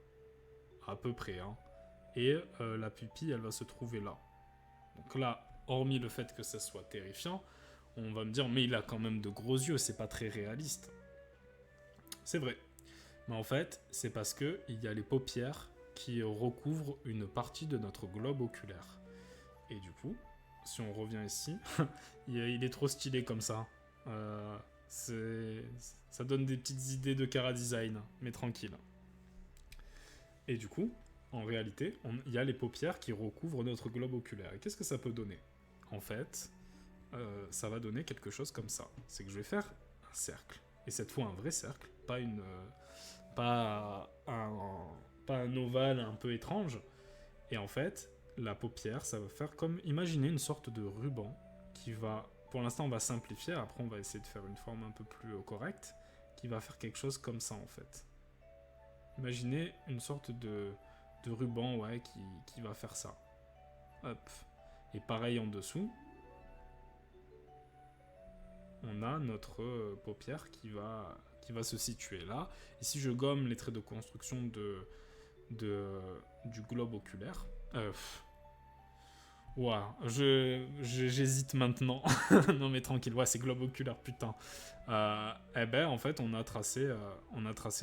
Speaker 1: À peu près, hein. Et la pupille, elle va se trouver là. Donc là, hormis le fait que ça soit terrifiant, on va me dire, mais il a quand même de gros yeux, c'est pas très réaliste. C'est vrai. Mais en fait, c'est parce qu'il y a les paupières qui recouvrent une partie de notre globe oculaire. Et du coup, si on revient ici, il est trop stylé comme ça. Ça donne des petites idées de chara-design, mais tranquille. Et du coup, en réalité, il y a les paupières qui recouvrent notre globe oculaire. Et qu'est-ce que ça peut donner? En fait, ça va donner quelque chose comme ça. C'est que je vais faire un cercle. Et cette fois un vrai cercle, pas un ovale un peu étrange. Et en fait, la paupière, ça va faire comme, imaginez une sorte de ruban qui va, pour l'instant on va simplifier, après on va essayer de faire une forme un peu plus correcte, qui va faire quelque chose comme ça en fait. Imaginez une sorte de ruban, ouais, qui va faire ça. Hop. Et pareil en dessous, on a notre paupière qui va se situer là. Et si je gomme les traits de construction du globe oculaire, j'hésite maintenant. Non mais tranquille, ouais, c'est globe oculaire, putain. Eh ben en fait on a tracé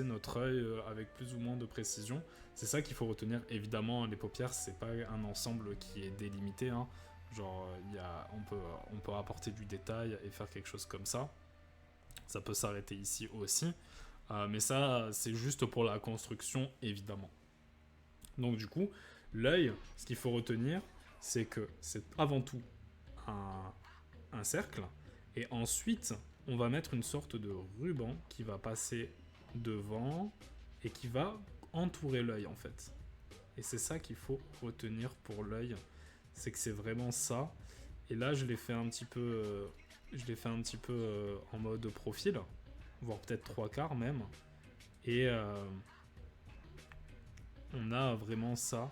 Speaker 1: notre œil avec plus ou moins de précision. C'est ça qu'il faut retenir. Évidemment, les paupières, c'est pas un ensemble qui est délimité, hein. Genre, on peut apporter du détail et faire quelque chose comme ça. Ça peut s'arrêter ici aussi. Mais ça, c'est juste pour la construction, évidemment. Donc du coup, l'œil, ce qu'il faut retenir, c'est que c'est avant tout un cercle. Et ensuite, on va mettre une sorte de ruban qui va passer devant et qui va entourer l'œil, en fait. Et c'est ça qu'il faut retenir pour l'œil. C'est que c'est vraiment ça. Et là, je l'ai fait un petit peu, en mode profil, voire peut-être 3/4 même. Et on a vraiment ça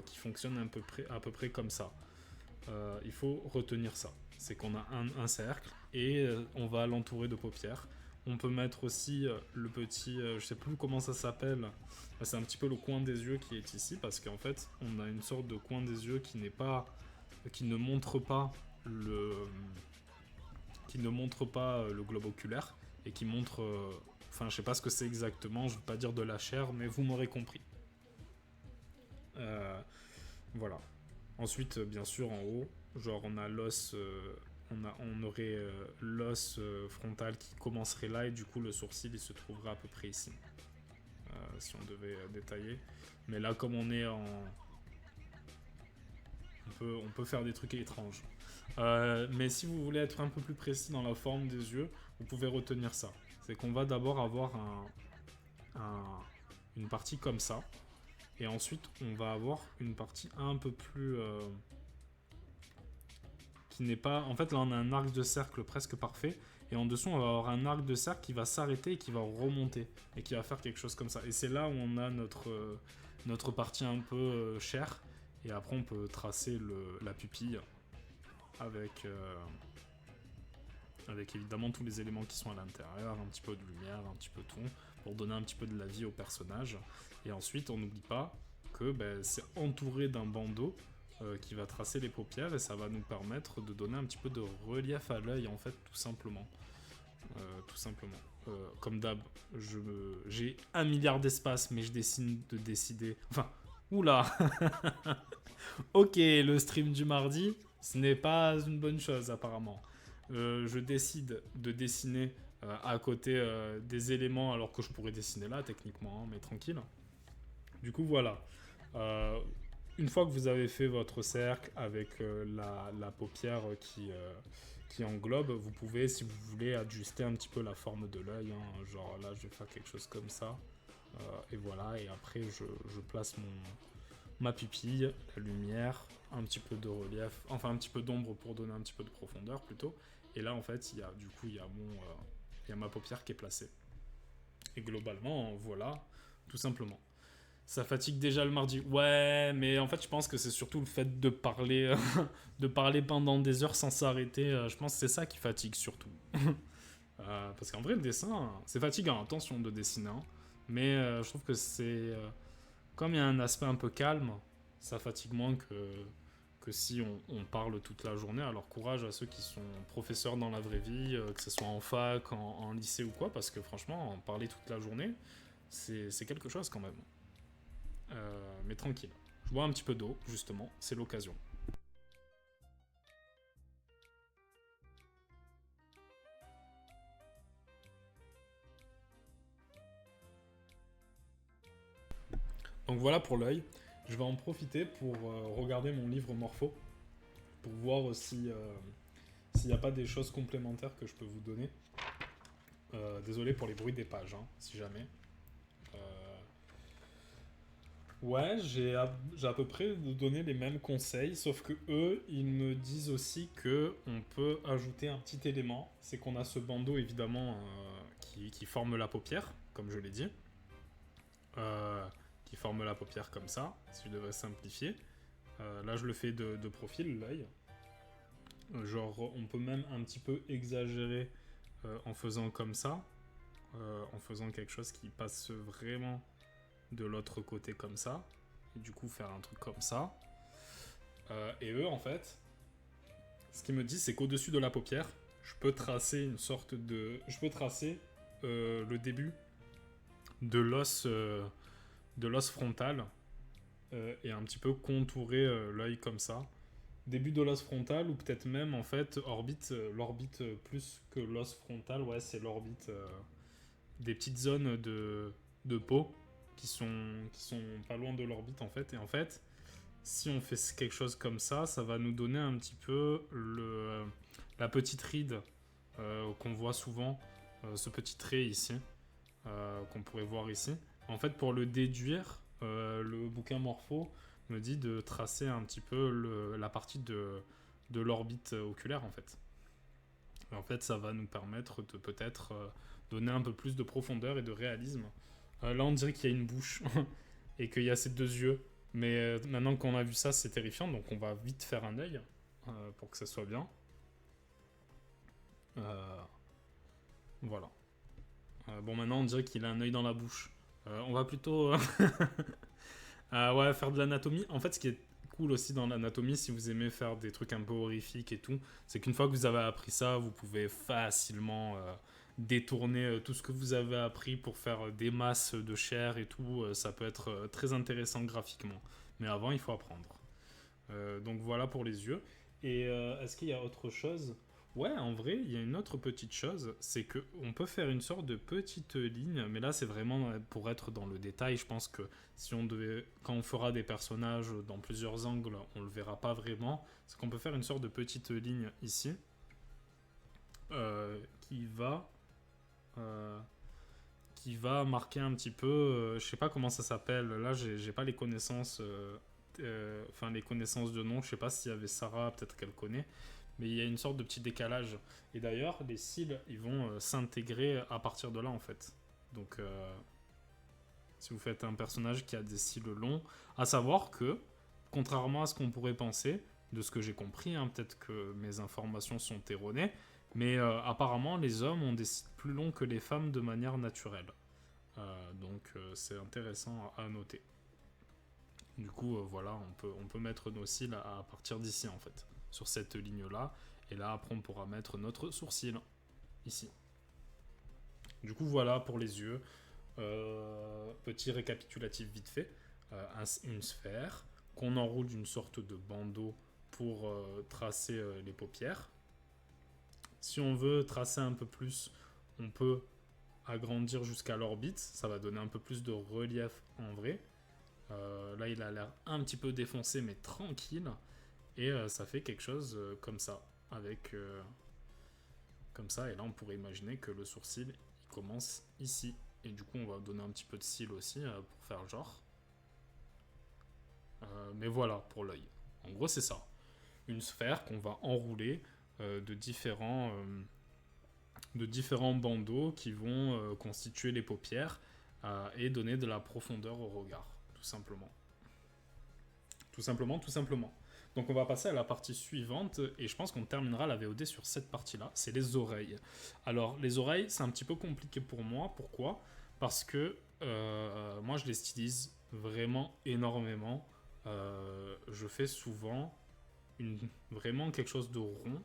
Speaker 1: qui fonctionne à peu près comme ça. Il faut retenir ça. C'est qu'on a un cercle et on va l'entourer de paupières. On peut mettre aussi le petit, je sais plus comment ça s'appelle, c'est un petit peu le coin des yeux qui est ici, parce qu'en fait, on a une sorte de coin des yeux qui ne montre pas le globe oculaire, et qui montre, je sais pas ce que c'est exactement, je veux pas dire de la chair, mais vous m'aurez compris. Voilà. Ensuite, bien sûr, en haut, genre on a l'os, on aurait l'os frontal qui commencerait là, et du coup le sourcil il se trouverait à peu près ici. si on devait détailler. Mais là, comme on est en... On peut faire des trucs étranges. Mais si vous voulez être un peu plus précis dans la forme des yeux, vous pouvez retenir ça. C'est qu'on va d'abord avoir une partie comme ça. Et ensuite, on va avoir une partie un peu plus... qui n'est pas... En fait, là, on a un arc de cercle presque parfait. Et en dessous, on va avoir un arc de cercle qui va s'arrêter et qui va remonter. Et qui va faire quelque chose comme ça. Et c'est là où on a notre partie un peu chère. Et après, on peut tracer la pupille avec évidemment tous les éléments qui sont à l'intérieur, un petit peu de lumière, un petit peu tout, pour donner un petit peu de la vie au personnage. Et ensuite, on n'oublie pas que c'est entouré d'un bandeau qui va tracer les paupières et ça va nous permettre de donner un petit peu de relief à l'œil, en fait, tout simplement. Comme d'hab, j'ai 1 milliard d'espace, mais je décide de décider... Enfin, oula. Ok, le stream du mardi, ce n'est pas une bonne chose, apparemment. Je décide de dessiner à côté des éléments, alors que je pourrais dessiner là, techniquement, hein, mais tranquille. Du coup, voilà. Une fois que vous avez fait votre cercle avec la paupière qui englobe, vous pouvez, si vous voulez, ajuster un petit peu la forme de l'œil. Hein. Genre là, je vais faire quelque chose comme ça. Et voilà, et après, je place ma pupille, la lumière, un petit peu de relief, enfin un petit peu d'ombre pour donner un petit peu de profondeur plutôt. Et là, en fait, il y a ma paupière qui est placée. Et globalement, voilà, tout simplement. Ça fatigue déjà le mardi. Ouais, mais en fait, je pense que c'est surtout le fait de parler, de parler pendant des heures sans s'arrêter. Je pense que c'est ça qui fatigue surtout. Parce qu'en vrai, le dessin, c'est fatigant, attention de dessiner. Hein. Mais je trouve que c'est... comme il y a un aspect un peu calme, ça fatigue moins que si on parle toute la journée. Alors courage à ceux qui sont professeurs dans la vraie vie, que ce soit en fac, en lycée ou quoi, parce que franchement, en parler toute la journée, c'est quelque chose quand même. Mais tranquille. Je bois un petit peu d'eau, justement, c'est l'occasion. Donc voilà pour l'œil. Je vais en profiter pour regarder mon livre Morpho, pour voir si s'il n'y a pas des choses complémentaires que je peux vous donner. Désolé pour les bruits des pages, hein, si jamais. Ouais, j'ai à peu près donné les mêmes conseils, sauf que eux, ils me disent aussi que on peut ajouter un petit élément. C'est qu'on a ce bandeau, évidemment, qui forme la paupière, comme je l'ai dit. Qui forme la paupière comme ça, si je devais simplifier. Là, je le fais de profil, l'œil. Genre, on peut même un petit peu exagérer en faisant comme ça, en faisant quelque chose qui passe vraiment de l'autre côté comme ça, et du coup faire un truc comme ça. Et eux, en fait, ce qu'ils me disent, c'est qu'au-dessus de la paupière, je peux tracer une sorte de... Je peux tracer le début de l'os frontal et un petit peu contourer l'œil comme ça. Début de l'os frontal ou peut-être même en fait l'orbite plus que l'os frontal, ouais, c'est l'orbite des petites zones de peau qui sont pas loin de l'orbite en fait. Et en fait, si on fait quelque chose comme ça, ça va nous donner un petit peu la petite ride qu'on voit souvent, ce petit trait ici, qu'on pourrait voir ici. En fait, pour le déduire, le bouquin Morpho me dit de tracer un petit peu la partie de l'orbite oculaire en fait. Et en fait, ça va nous permettre de peut-être donner un peu plus de profondeur et de réalisme. Là, on dirait qu'il y a une bouche et qu'il y a ces deux yeux. Mais maintenant qu'on a vu ça, c'est terrifiant. Donc, on va vite faire un œil pour que ça soit bien. Voilà. Bon, maintenant, on dirait qu'il a un œil dans la bouche. On va plutôt ouais, faire de l'anatomie. En fait, ce qui est cool aussi dans l'anatomie, si vous aimez faire des trucs un peu horrifiques et tout, c'est qu'une fois que vous avez appris ça, vous pouvez facilement détourner tout ce que vous avez appris pour faire des masses de chair et tout. Ça peut être très intéressant graphiquement. Mais avant, il faut apprendre. Donc voilà pour les yeux. Et est-ce qu'il y a autre chose? Ouais, en vrai, il y a une autre petite chose, c'est que on peut faire une sorte de petite ligne, mais là c'est vraiment pour être dans le détail. Je pense que si on devait, quand on fera des personnages dans plusieurs angles, on le verra pas vraiment. C'est qu'on peut faire une sorte de petite ligne ici qui euh, qui va marquer un petit peu. Je sais pas comment ça s'appelle. Là, j'ai pas les connaissances, enfin les connaissances de nom. Je sais pas s'il y avait Sarah, peut-être qu'elle connaît. Mais il y a une sorte de petit décalage. Et d'ailleurs, les cils, ils vont s'intégrer à partir de là, en fait. Donc, si vous faites un personnage qui a des cils longs, à savoir que, contrairement à ce qu'on pourrait penser, de ce que j'ai compris, hein, peut-être que mes informations sont erronées, mais apparemment, les hommes ont des cils plus longs que les femmes de manière naturelle. Donc, c'est intéressant à noter. Du coup, voilà, on peut mettre nos cils à partir d'ici, en fait, sur cette ligne-là. Et là, après, on pourra mettre notre sourcil, ici. Du coup, voilà pour les yeux. Petit récapitulatif vite fait. Une sphère qu'on enroule d'une sorte de bandeau pour tracer les paupières. Si on veut tracer un peu plus, on peut agrandir jusqu'à l'orbite. Ça va donner un peu plus de relief en vrai. Là, il a l'air un petit peu défoncé, mais tranquille. Et ça fait quelque chose comme ça. Avec comme ça. Et là, on pourrait imaginer que le sourcil, il commence ici. Et du coup, on va donner un petit peu de cils aussi pour faire genre. Mais voilà pour l'œil. En gros, c'est ça. Une sphère qu'on va enrouler de différents bandeaux qui vont constituer les paupières et donner de la profondeur au regard, tout simplement. Tout simplement, tout simplement. Donc on va passer à la partie suivante et je pense qu'on terminera la VOD sur cette partie-là, c'est les oreilles. Alors les oreilles, c'est un petit peu compliqué pour moi, pourquoi ? Parce que moi je les stylise vraiment énormément. Je fais souvent vraiment quelque chose de rond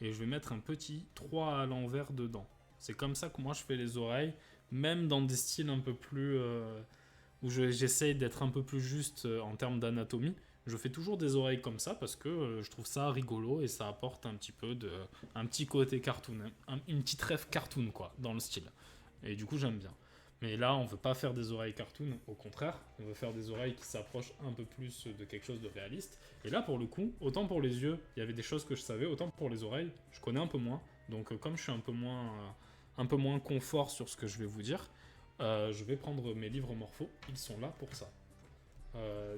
Speaker 1: et je vais mettre un petit 3 à l'envers dedans. C'est comme ça que moi je fais les oreilles, même dans des styles un peu plus... où j'essaye d'être un peu plus juste en termes d'anatomie. Je fais toujours des oreilles comme ça parce que je trouve ça rigolo et ça apporte un petit peu un petit côté cartoon, une petite rêve cartoon quoi, dans le style. Et du coup j'aime bien. Mais là on veut pas faire des oreilles cartoon, au contraire, on veut faire des oreilles qui s'approchent un peu plus de quelque chose de réaliste. Et là pour le coup, autant pour les yeux, il y avait des choses que je savais, autant pour les oreilles, je connais un peu moins. Donc comme je suis un peu moins confort sur ce que je vais vous dire, je vais prendre mes livres morpho, ils sont là pour ça.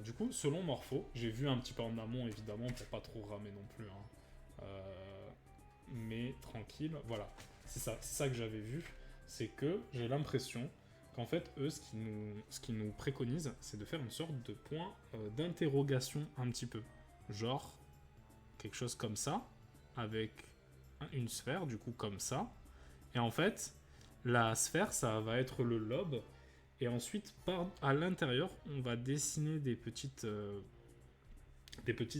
Speaker 1: Du coup, selon Morpho, j'ai vu un petit peu en amont évidemment pour pas trop ramer non plus, hein. Mais tranquille, voilà. C'est ça que j'avais vu, c'est que j'ai l'impression qu'en fait, eux, ce qu'ils nous préconisent, c'est de faire une sorte de point d'interrogation un petit peu. Genre, quelque chose comme ça, avec une sphère, du coup comme ça. Et en fait, la sphère, ça va être le lobe. Et ensuite, à l'intérieur, on va dessiner des petits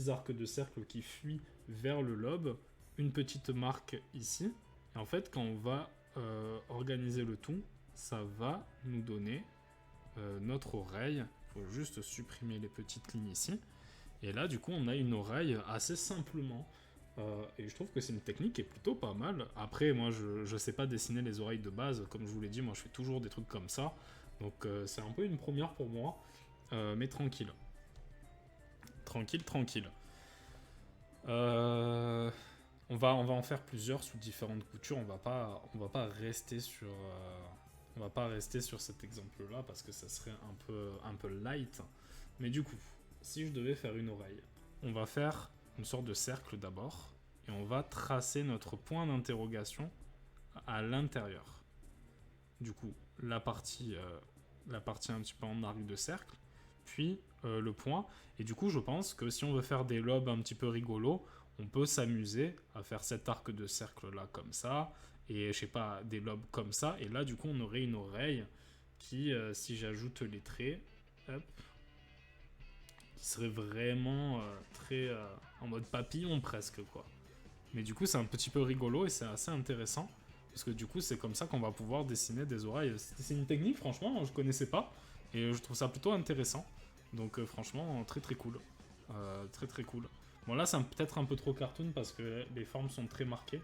Speaker 1: arcs de cercle qui fuient vers le lobe. Une petite marque ici. Et en fait, quand on va organiser le tout, ça va nous donner notre oreille. Il faut juste supprimer les petites lignes ici. Et là, du coup, on a une oreille assez simplement. Et je trouve que c'est une technique qui est plutôt pas mal. Après, moi, je sais pas dessiner les oreilles de base. Comme je vous l'ai dit, moi, je fais toujours des trucs comme ça. Donc, c'est un peu une première pour moi. Mais tranquille. Tranquille, tranquille. On va en faire plusieurs sous différentes coutures. On va pas rester sur... on va pas rester sur cet exemple-là parce que ça serait un peu light. Mais du coup, si je devais faire une oreille, on va faire une sorte de cercle d'abord et on va tracer notre point d'interrogation à l'intérieur. Du coup, la partie un petit peu en arc de cercle, puis le point. Et du coup, je pense que si on veut faire des lobes un petit peu rigolos, on peut s'amuser à faire cet arc de cercle là comme ça, et je sais pas, des lobes comme ça. Et là, du coup, on aurait une oreille qui, si j'ajoute les traits, hop, qui serait vraiment très en mode papillon presque quoi. Mais du coup, c'est un petit peu rigolo et c'est assez intéressant. Parce que du coup, c'est comme ça qu'on va pouvoir dessiner des oreilles. C'est une technique, franchement, je connaissais pas. Et je trouve ça plutôt intéressant. Donc franchement, très très cool. Très très cool. Bon là, c'est peut-être un peu trop cartoon parce que les formes sont très marquées.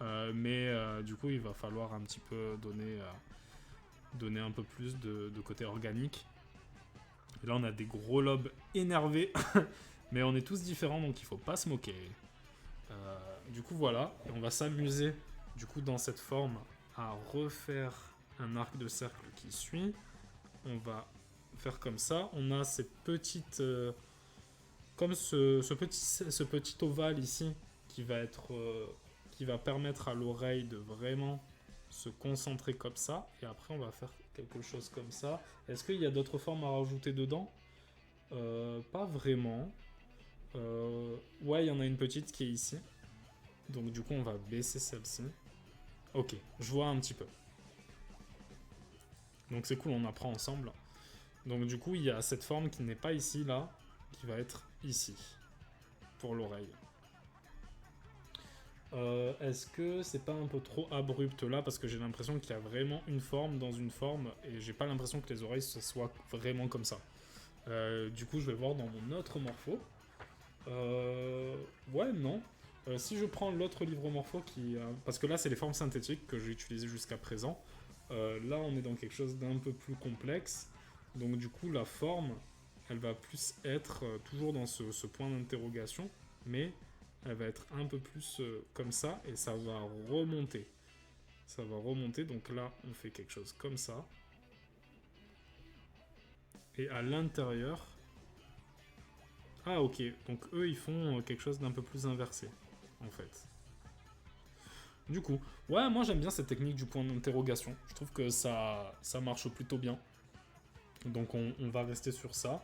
Speaker 1: Du coup, il va falloir un petit peu donner un peu plus de côté organique. Et là, on a des gros lobes énervés. Mais on est tous différents, donc il faut pas se moquer. Du coup, voilà. Et on va s'amuser, du coup, dans cette forme, à refaire un arc de cercle qui suit. On va faire comme ça. On a ces petites... comme ce petit ovale ici, qui va permettre à l'oreille de vraiment se concentrer comme ça. Et après, on va faire quelque chose comme ça. Est-ce qu'il y a d'autres formes à rajouter dedans ? Pas vraiment. Ouais, il y en a une petite qui est ici. Donc du coup, on va baisser celle-ci. Ok, je vois un petit peu. Donc c'est cool, on apprend ensemble. Donc du coup, il y a cette forme qui n'est pas ici, là, qui va être ici, pour l'oreille. Est-ce que c'est pas un peu trop abrupt là, parce que j'ai l'impression qu'il y a vraiment une forme dans une forme, et j'ai pas l'impression que les oreilles ce soient vraiment comme ça. Du coup, je vais voir dans mon autre morpho. Ouais, non. Si je prends l'autre livre morpho parce que là, c'est les formes synthétiques que j'ai utilisées jusqu'à présent. Là, on est dans quelque chose d'un peu plus complexe. Donc, du coup, la forme, elle va plus être toujours dans ce point d'interrogation, mais elle va être un peu plus comme ça, et ça va remonter. Ça va remonter, donc là, on fait quelque chose comme ça. Et à l'intérieur... Ah, ok. Donc, eux, ils font quelque chose d'un peu plus inversé, en fait. Du coup, ouais, moi j'aime bien cette technique du point d'interrogation. Je trouve que ça marche plutôt bien. Donc on va rester sur ça.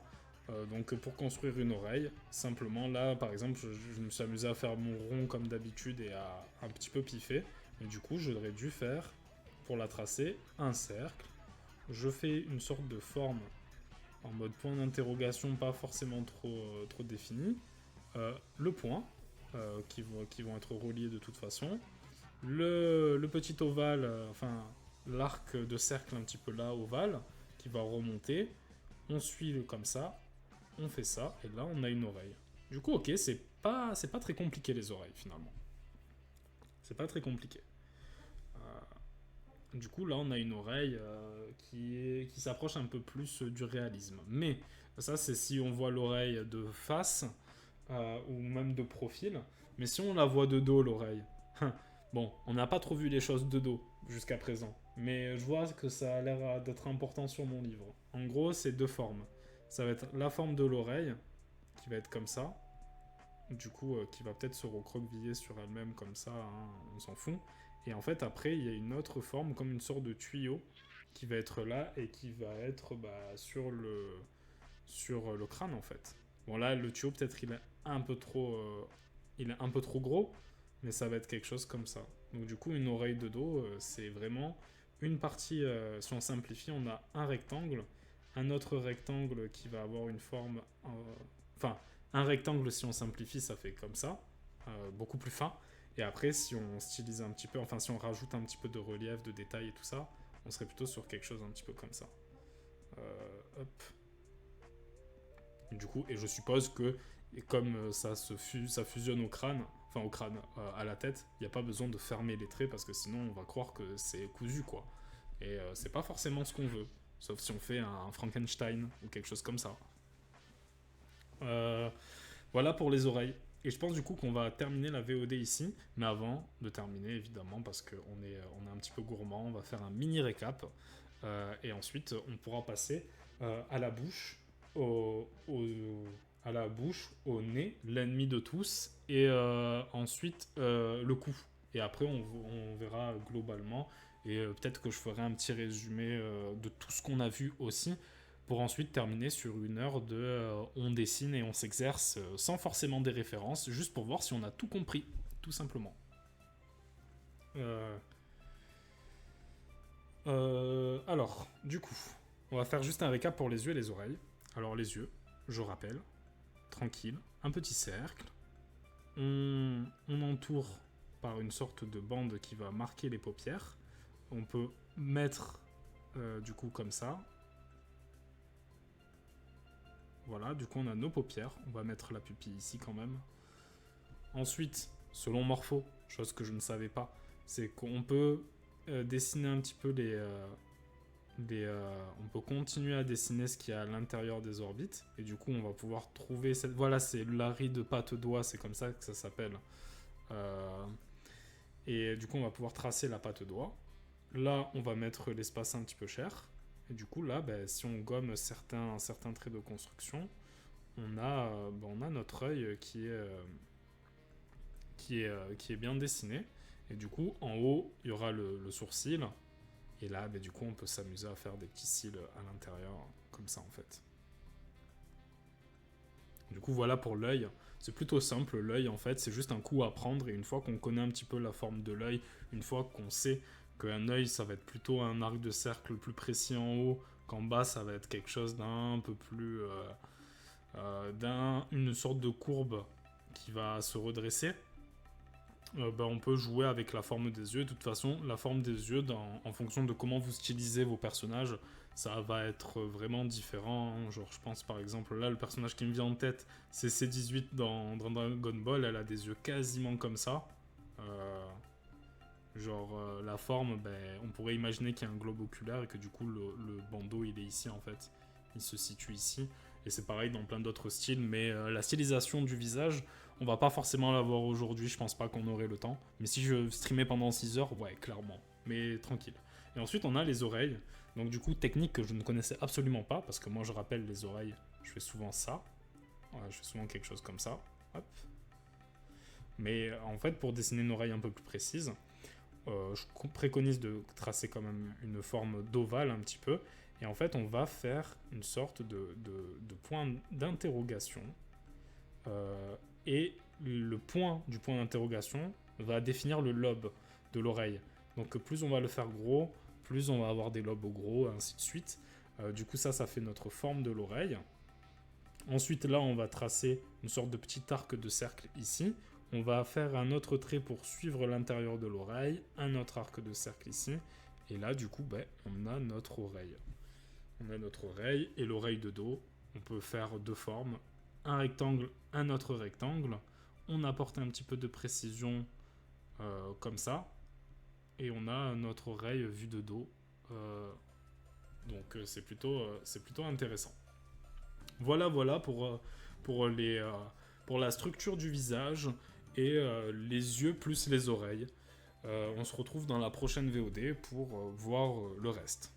Speaker 1: Donc pour construire une oreille, simplement là par exemple je me suis amusé à faire mon rond comme d'habitude et à un petit peu piffer. Et du coup j'aurais dû faire, pour la tracer, un cercle. Je fais une sorte de forme en mode point d'interrogation, pas forcément trop défini. Le point, qui vont être reliés de toute façon. Le petit ovale, enfin l'arc de cercle un petit peu là, ovale, qui va remonter. On suit comme ça, on fait ça, et là on a une oreille. Du coup, ok, c'est pas très compliqué les oreilles finalement. C'est pas très compliqué. Du coup, là on a une oreille qui s'approche un peu plus du réalisme. Mais ça, c'est si on voit l'oreille de face ou même de profil. Mais si on la voit de dos, l'oreille, bon, on n'a pas trop vu les choses de dos jusqu'à présent, mais je vois que ça a l'air d'être important sur mon livre. En gros, c'est deux formes. Ça va être la forme de l'oreille, qui va être comme ça, du coup, qui va peut-être se recroqueviller sur elle-même comme ça, hein, on s'en fout. Et en fait, après, il y a une autre forme, comme une sorte de tuyau, qui va être là et qui va être sur le crâne, en fait. Bon, là, le tuyau, peut-être, il est un peu trop gros, mais ça va être quelque chose comme ça. Donc du coup, une oreille de dos, c'est vraiment une partie, si on simplifie, on a un rectangle, un autre rectangle qui va avoir une forme... Enfin, un rectangle, si on simplifie, ça fait comme ça, beaucoup plus fin. Et après, si on stylise un petit peu, enfin si on rajoute un petit peu de relief, de détails et tout ça, on serait plutôt sur quelque chose un petit peu comme ça. Hop. Du coup, et je suppose que comme ça fusionne au crâne, à la tête, il n'y a pas besoin de fermer les traits parce que sinon on va croire que c'est cousu quoi. Et c'est pas forcément ce qu'on veut, sauf si on fait un Frankenstein ou quelque chose comme ça. Voilà pour les oreilles. Et je pense du coup qu'on va terminer la VOD ici, mais avant de terminer évidemment parce qu'on est un petit peu gourmand, on va faire un mini récap et ensuite on pourra passer à la bouche, à la bouche, au nez, l'ennemi de tous, et ensuite le cou. Et après, on verra globalement, et peut-être que je ferai un petit résumé de tout ce qu'on a vu aussi, pour ensuite terminer sur une heure de on dessine et on s'exerce sans forcément des références, juste pour voir si on a tout compris, tout simplement. Alors, du coup, on va faire juste un récap pour les yeux et les oreilles. Alors les yeux, je rappelle, tranquille, un petit cercle. On entoure par une sorte de bande qui va marquer les paupières. On peut mettre du coup comme ça. Voilà, du coup on a nos paupières. On va mettre la pupille ici quand même. Ensuite, selon Morpho, chose que je ne savais pas, c'est qu'on peut dessiner un petit peu on peut continuer à dessiner ce qu'il y a à l'intérieur des orbites, et du coup on va pouvoir trouver cette... Voilà, c'est l'aride patte-doigt, c'est comme ça que ça s'appelle. Et du coup on va pouvoir tracer la patte-doigt. Là on va mettre l'espace un petit peu cher, et du coup là, si on gomme certains traits de construction, on a notre œil qui est bien dessiné. Et du coup, en haut, il y aura le sourcil. Et là, du coup, on peut s'amuser à faire des petits cils à l'intérieur, comme ça, en fait. Du coup, voilà pour l'œil. C'est plutôt simple, l'œil, en fait, c'est juste un coup à prendre. Et une fois qu'on connaît un petit peu la forme de l'œil, une fois qu'on sait qu'un œil, ça va être plutôt un arc de cercle plus précis en haut, qu'en bas, ça va être quelque chose d'un peu plus... une sorte de courbe qui va se redresser, on peut jouer avec la forme des yeux. De toute façon, la forme des yeux, en fonction de comment vous stylisez vos personnages, ça va être vraiment différent. Genre, je pense par exemple, là, le personnage qui me vient en tête, c'est C18 dans Dragon Ball. Elle a des yeux quasiment comme ça. La forme, on pourrait imaginer qu'il y a un globe oculaire et que du coup, le bandeau, il est ici en fait. Il se situe ici. Et c'est pareil dans plein d'autres styles, mais la stylisation du visage, on va pas forcément l'avoir aujourd'hui, je pense pas qu'on aurait le temps. Mais si je streamais pendant 6 heures, ouais, clairement. Mais tranquille. Et ensuite, on a les oreilles. Donc du coup, technique que je ne connaissais absolument pas, parce que moi, je rappelle les oreilles, je fais souvent ça. Voilà, je fais souvent quelque chose comme ça. Hop. Mais en fait, pour dessiner une oreille un peu plus précise, je préconise de tracer quand même une forme d'ovale un petit peu. Et en fait, on va faire une sorte de point d'interrogation. Et le point du point d'interrogation va définir le lobe de l'oreille. Donc plus on va le faire gros, plus on va avoir des lobes gros, ainsi de suite. Du coup, ça fait notre forme de l'oreille. Ensuite, là, on va tracer une sorte de petit arc de cercle ici. On va faire un autre trait pour suivre l'intérieur de l'oreille, un autre arc de cercle ici. Et là, du coup, on a notre oreille. On a notre oreille et l'oreille de dos. On peut faire deux formes, un rectangle, un autre rectangle. On apporte un petit peu de précision comme ça. Et on a notre oreille vue de dos. Donc c'est plutôt intéressant. Voilà pour la structure du visage et les yeux plus les oreilles. On se retrouve dans la prochaine VOD pour voir le reste.